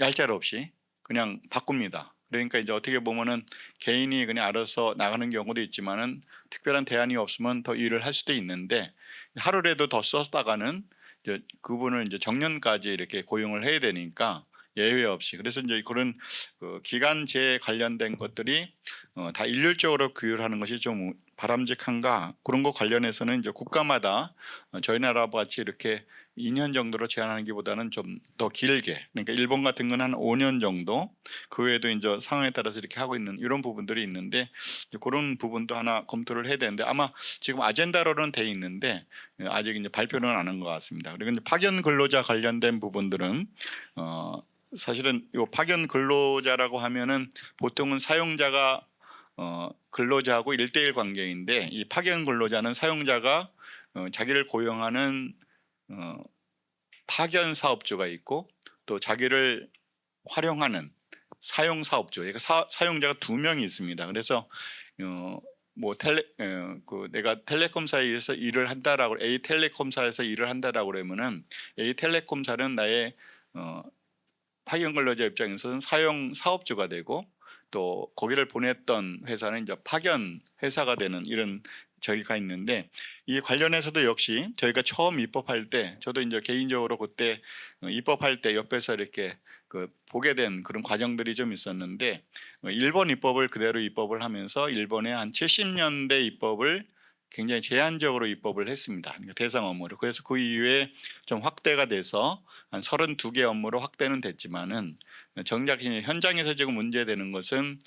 얄짤 없이 그냥 바꿉니다. 그러니까 이제 어떻게 보면은 개인이 그냥 알아서 나가는 경우도 있지만은 특별한 대안이 없으면 더 일을 할 수도 있는데 하루라도 더 썼다가는 이제 그분을 이제 정년까지 이렇게 고용을 해야 되니까 예외 없이, 그래서 이제 그런 기간제 관련된 것들이 다 일률적으로 규율하는 것이 좀 바람직한가, 그런 거 관련해서는 이제 국가마다 저희 나라와 같이 이렇게 2년 정도로 제한하는 것보다는 좀 더 길게, 그러니까 일본 같은 건 한 5년 정도, 그 외에도 이제 상황에 따라서 이렇게 하고 있는 이런 부분들이 있는데 그런 부분도 하나 검토를 해야 되는데 아마 지금 아젠다로는 돼 있는데 아직 이제 발표는 안 한 것 같습니다. 그리고 이제 파견 근로자 관련된 부분들은 사실은 이 파견 근로자라고 하면은 보통은 사용자가 근로자하고 1대1 관계인데 이 파견 근로자는 사용자가 자기를 고용하는 파견 사업주가 있고 또 자기를 활용하는 사용 사업주, 그러니까 사용자가 2명이 있습니다. 그래서 내가 텔레콤사에서 일을 한다라고 A텔레콤사에서 일을 한다라고 그러면은 A텔레콤사는 나의 파견 근로자 입장에서는 사용 사업주가 되고 또 거기를 보냈던 회사는 이제 파견 회사가 되는 이런 저희가 있는데, 이 관련해서도 역시 저희가 처음 입법할 때 저도 이제 개인적으로 그때 입법할 때 옆에서 이렇게 보게 된 그런 과정들이 좀 있었는데, 일본 입법을 그대로 입법을 하면서 일본의 한 70년대 입법을 굉장히 제한적으로 입법을 했습니다. 그러니까 대상 업무를. 그래서 그 이후에 좀 확대가 돼서 한 32개 업무로 확대는 됐지만은, 정작 현장에서 지금 문제되는 것은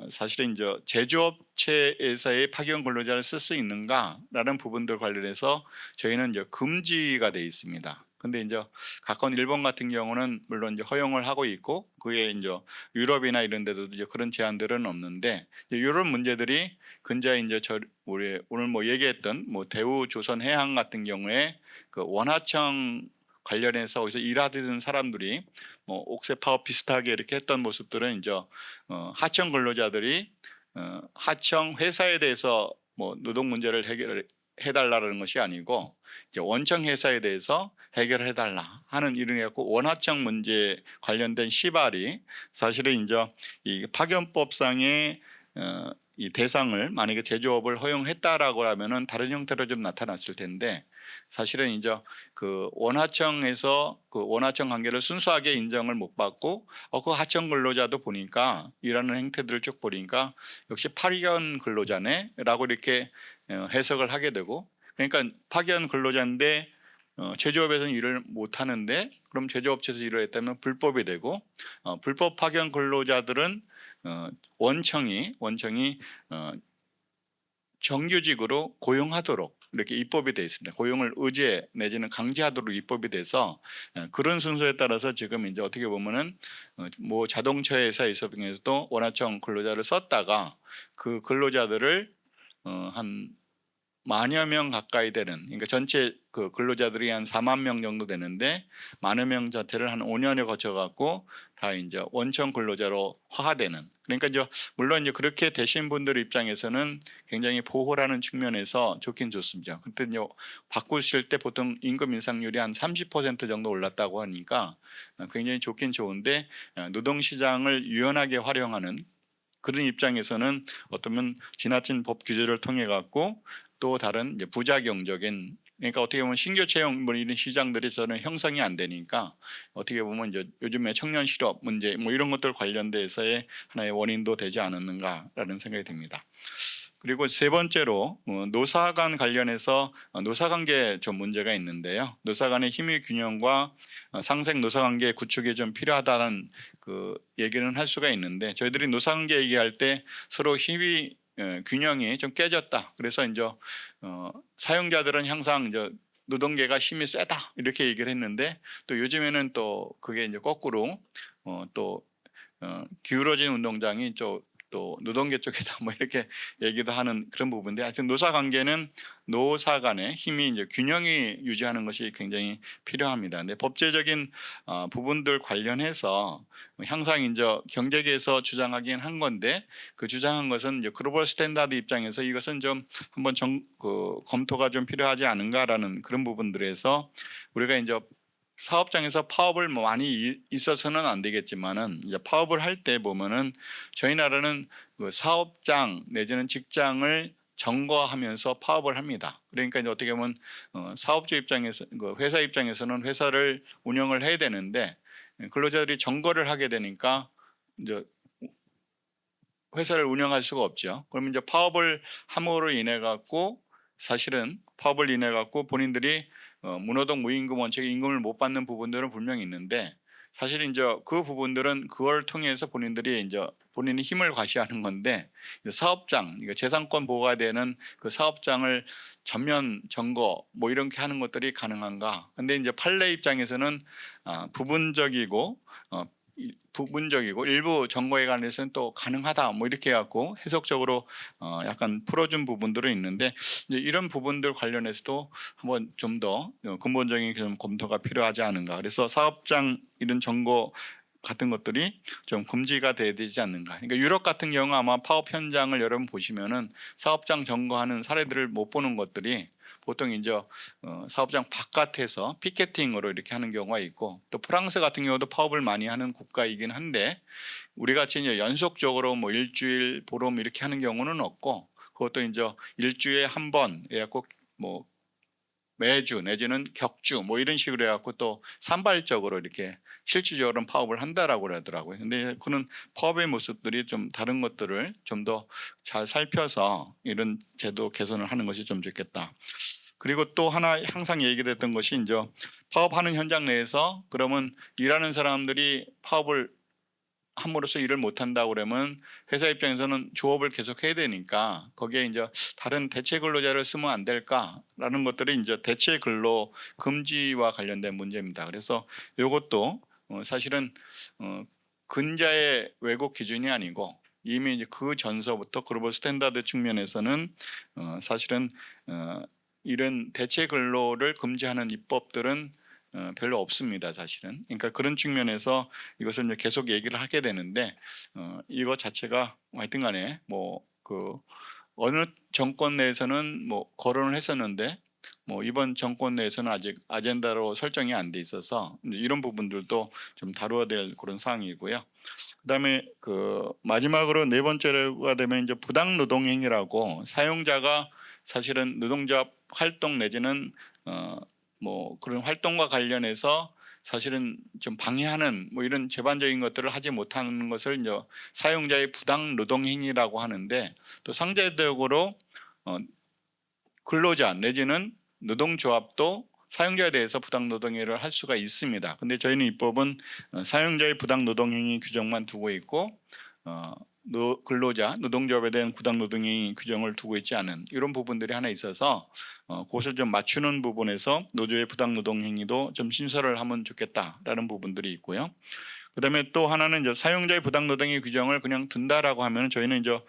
사실은 이제 제조업체에서의 파견 근로자를 쓸 수 있는가라는 부분들 관련해서 저희는 이제 금지가 돼 있습니다. 근데 이제 가까운 일본 같은 경우는 물론 이제 허용을 하고 있고, 그게 이제 유럽이나 이런 데도 이제 그런 제한들은 없는데, 이런 문제들이 근자에 이제 우리 오늘 뭐 얘기했던 뭐 대우조선해양 같은 경우에 그 원하청 관련해서 거기서 일하던 사람들이 뭐 옥새 파업 비슷하게 이렇게 했던 모습들은 이제 하청 근로자들이 하청 회사에 대해서 뭐 노동 문제를 해달라는 것이 아니고, 이제 원청 회사에 대해서 해결해달라 하는 이런 해갖고 원하청 문제 관련된 시발이 사실은 이제 이 파견법상의 이 대상을 만약에 제조업을 허용했다라고 하면은 다른 형태로 좀 나타났을 텐데, 사실은 이제 그 원하청에서 그 원하청 관계를 순수하게 인정을 못 받고 그 하청 근로자도 보니까 일하는 행태들을 쭉 보니까 역시 파견 근로자네라고 이렇게 해석을 하게 되고, 그러니까 파견 근로자인데 제조업에서는 일을 못 하는데 그럼 제조업체에서 일을 했다면 불법이 되고, 불법 파견 근로자들은 원청이 정규직으로 고용하도록 이렇게 입법이 되어 있습니다. 고용을 의제 내지는 강제하도록 입법이 돼서 그런 순서에 따라서 지금 이제 어떻게 보면은 뭐 자동차 회사에서도 원하청 근로자를 썼다가 그 근로자들을 한 만여 명 가까이 되는, 그러니까 전체 그 근로자들이 한 4만 명 정도 되는데 만여 명 자체를 한 5년에 거쳐 갖고 다 이제 원청 근로자로 화되는, 그러니까 이제 물론 이제 그렇게 되신 분들 입장에서는 굉장히 보호라는 측면에서 좋긴 좋습니다. 그때 이제 바꾸실 때 보통 임금 인상률이 한 30% 정도 올랐다고 하니까 굉장히 좋긴 좋은데, 노동시장을 유연하게 활용하는 그런 입장에서는 어쩌면 지나친 법 규제를 통해 갖고 또 다른 이제 부작용적인, 그러니까 어떻게 보면 신규 채용 뭐 이런 시장들이 저는 형성이 안 되니까 어떻게 보면 이제 요즘에 청년 실업 문제 뭐 이런 것들 관련돼서의 하나의 원인도 되지 않았는가라는 생각이 듭니다. 그리고 세 번째로 노사 간 관련해서 노사 관계 좀 문제가 있는데요. 노사 간의 힘의 균형과 상생 노사 관계 구축이 좀 필요하다는 그 얘기는 할 수가 있는데, 저희들이 노사 관계 얘기할 때 서로 힘의 균형이 좀 깨졌다. 그래서 이제 사용자들은 항상 이제 노동계가 힘이 세다 이렇게 얘기를 했는데, 또 요즘에는 또 그게 이제 거꾸로 또 기울어진 운동장이 또 노동계 쪽이다 뭐 이렇게 얘기도 하는 그런 부분인데, 하여튼 노사 관계는 노사 간의 힘이 이제 균형이 유지하는 것이 굉장히 필요합니다. 근데 법제적인 부분들 관련해서 항상 이제 경제계에서 주장하긴 한 건데, 그 주장한 것은 이제 글로벌 스탠다드 입장에서 이것은 좀 한번 검토가 좀 필요하지 않은가라는 그런 부분들에서 우리가 이제 사업장에서 파업을 뭐 많이 있어서는 안 되겠지만은 이제 파업을 할 때 보면은 저희 나라는 그 사업장 내지는 직장을 점거하면서 파업을 합니다. 그러니까 이제 어떻게 보면 사업주 입장에서 그 회사 입장에서는 회사를 운영을 해야 되는데 근로자들이 점거를 하게 되니까 이제 회사를 운영할 수가 없죠. 그러면 이제 파업을 함으로 인해 갖고 사실은 파업을 인해 갖고 본인들이 무노동 무임금 원칙에 임금을 못 받는 부분들은 분명히 있는데, 사실 이제 그 부분들은 그걸 통해서 본인들이 이제 본인이 힘을 과시하는 건데, 사업장, 재산권 보호가 되는 그 사업장을 전면 점거 뭐 이렇게 하는 것들이 가능한가? 근데 이제 판례 입장에서는 부분적이고 일부 점거에 관해서는 또 가능하다 뭐 이렇게 해갖고 해석적으로 약간 풀어준 부분들은 있는데, 이제 이런 부분들 관련해서도 한번 좀 더 근본적인 좀 검토가 필요하지 않은가. 그래서 사업장 이런 점거 같은 것들이 좀 금지가 돼야 되지 않는가. 그러니까 유럽 같은 경우 아마 파업 현장을 여러분 보시면은 사업장 점거하는 사례들을 못 보는 것들이 보통 이제 사업장 바깥에서 피켓팅으로 이렇게 하는 경우가 있고, 또 프랑스 같은 경우도 파업을 많이 하는 국가이긴 한데 우리 같이 이제 연속적으로 뭐 일주일, 보름 이렇게 하는 경우는 없고, 그것도 이제 일주일에 한 번 해갖고 뭐 매주 내지는 격주 뭐 이런 식으로 해갖고 또 산발적으로 이렇게 실질적으로는 파업을 한다라고 그러더라고요. 근데 그는 파업의 모습들이 좀 다른 것들을 좀 더 잘 살펴서 이런 제도 개선을 하는 것이 좀 좋겠다. 그리고 또 하나 항상 얘기를 했던 것이 이제 파업하는 현장 내에서 그러면 일하는 사람들이 파업을 함으로써 일을 못한다고 그러면 회사 입장에서는 조업을 계속 해야 되니까 거기에 이제 다른 대체 근로자를 쓰면 안 될까라는 것들이 이제 대체 근로 금지와 관련된 문제입니다. 그래서 이것도 사실은 근자의 왜곡 기준이 아니고 이미 이제 그 전서부터 글로벌 스탠다드 측면에서는 사실은 이런 대체 근로를 금지하는 입법들은 별로 없습니다, 사실은. 그러니까 그런 측면에서 이것을 이제 계속 얘기를 하게 되는데 이거 자체가 하여튼간에 뭐 그 어느 정권 내에서는 뭐 거론을 했었는데 뭐 이번 정권 내에서는 아직 아젠다로 설정이 안 돼 있어서 이런 부분들도 좀 다루어야 될 그런 사항이고요. 그다음에 그 마지막으로 네 번째가 되면 이제 부당 노동 행위라고 사용자가 사실은 노동조합 활동 내지는 뭐 그런 활동과 관련해서 사실은 좀 방해하는 뭐 이런 제반적인 것들을 하지 못하는 것을 이제 사용자의 부당 노동 행위라고 하는데, 또 상대적으로 근로자 내지는 노동조합도 사용자에 대해서 부당 노동 행위를 할 수가 있습니다. 근데 저희는 입법은 사용자의 부당 노동 행위 규정만 두고 있고 근로자, 노동조합에 대한 부당 노동행위 규정을 두고 있지 않은 이런 부분들이 하나 있어서 그것을 좀 맞추는 부분에서 노조의 부당 노동행위도 좀 신설을 하면 좋겠다라는 부분들이 있고요. 그다음에 또 하나는 이제 사용자의 부당 노동행위 규정을 그냥 둔다라고 하면 저희는 이제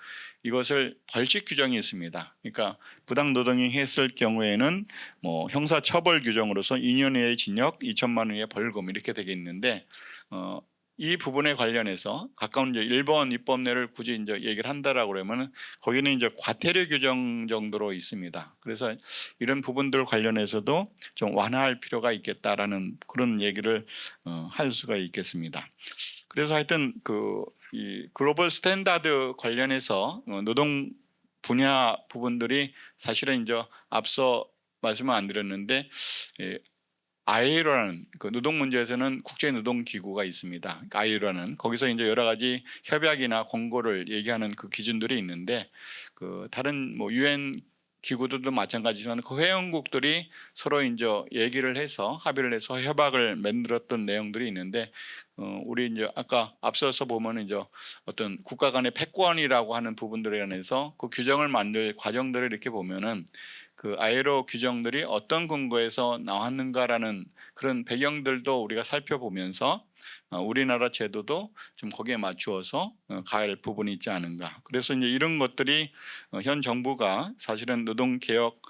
이것을 벌칙 규정이 있습니다. 그러니까 부당 노동행위 했을 경우에는 뭐 형사 처벌 규정으로서 2년 이하의 징역, 2천만 원 이하의 벌금 이렇게 되게 있는데 이 부분에 관련해서 가까운 이제 일본 입법례를 굳이 이제 얘기를 한다라고 그러면 거기는 이제 과태료 규정 정도로 있습니다. 그래서 이런 부분들 관련해서도 좀 완화할 필요가 있겠다라는 그런 얘기를 할 수가 있겠습니다. 그래서 하여튼 이 글로벌 스탠다드 관련해서 노동 분야 부분들이 사실은 이제 앞서 말씀을 안 드렸는데 ILO라는 그 노동 문제에서는 국제 노동 기구가 있습니다. ILO라는 거기서 이제 여러 가지 협약이나 권고를 얘기하는 그 기준들이 있는데 그 다른 뭐 UN 기구들도 마찬가지지만 그 회원국들이 서로 이제 얘기를 해서 합의를 해서 협약을 만들었던 내용들이 있는데 우리 이제 아까 앞서서 보면 이제 어떤 국가 간의 패권이라고 하는 부분들에 관해서 그 규정을 만들 과정들을 이렇게 보면은 그 ILO 규정들이 어떤 근거에서 나왔는가라는 그런 배경들도 우리가 살펴보면서 우리나라 제도도 좀 거기에 맞추어서 가야 부분이 있지 않은가. 그래서 이제 이런 것들이 현 정부가 사실은 노동 개혁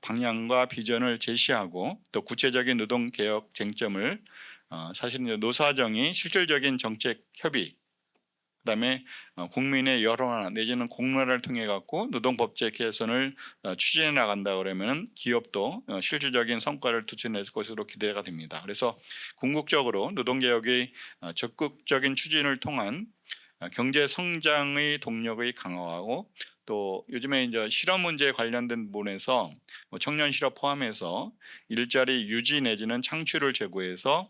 방향과 비전을 제시하고 또 구체적인 노동 개혁 쟁점을 사실은 노사정이 실질적인 정책 협의, 그다음에 국민의 여론화 내지는 공론화를 통해 갖고 노동법제 개선을 추진해 나간다 그러면 기업도 실질적인 성과를 도출낼 것으로 기대가 됩니다. 그래서 궁극적으로 노동개혁의 적극적인 추진을 통한 경제 성장의 동력의 강화하고 또 요즘에 이제 실업 문제에 관련된 부분에서 청년 실업 포함해서 일자리 유지 내지는 창출을 제고해서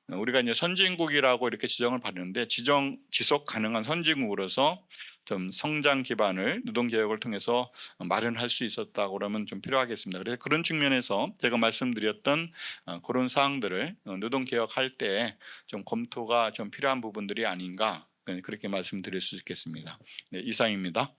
우리가 이제 선진국이라고 이렇게 지정을 받는데 지속 가능한 선진국으로서 좀 성장 기반을 노동 개혁을 통해서 마련할 수 있었다고 그러면 좀 필요하겠습니다. 그래서 그런 측면에서 제가 말씀드렸던 그런 사항들을 노동 개혁할 때 좀 검토가 좀 필요한 부분들이 아닌가 그렇게 말씀드릴 수 있겠습니다. 네, 이상입니다.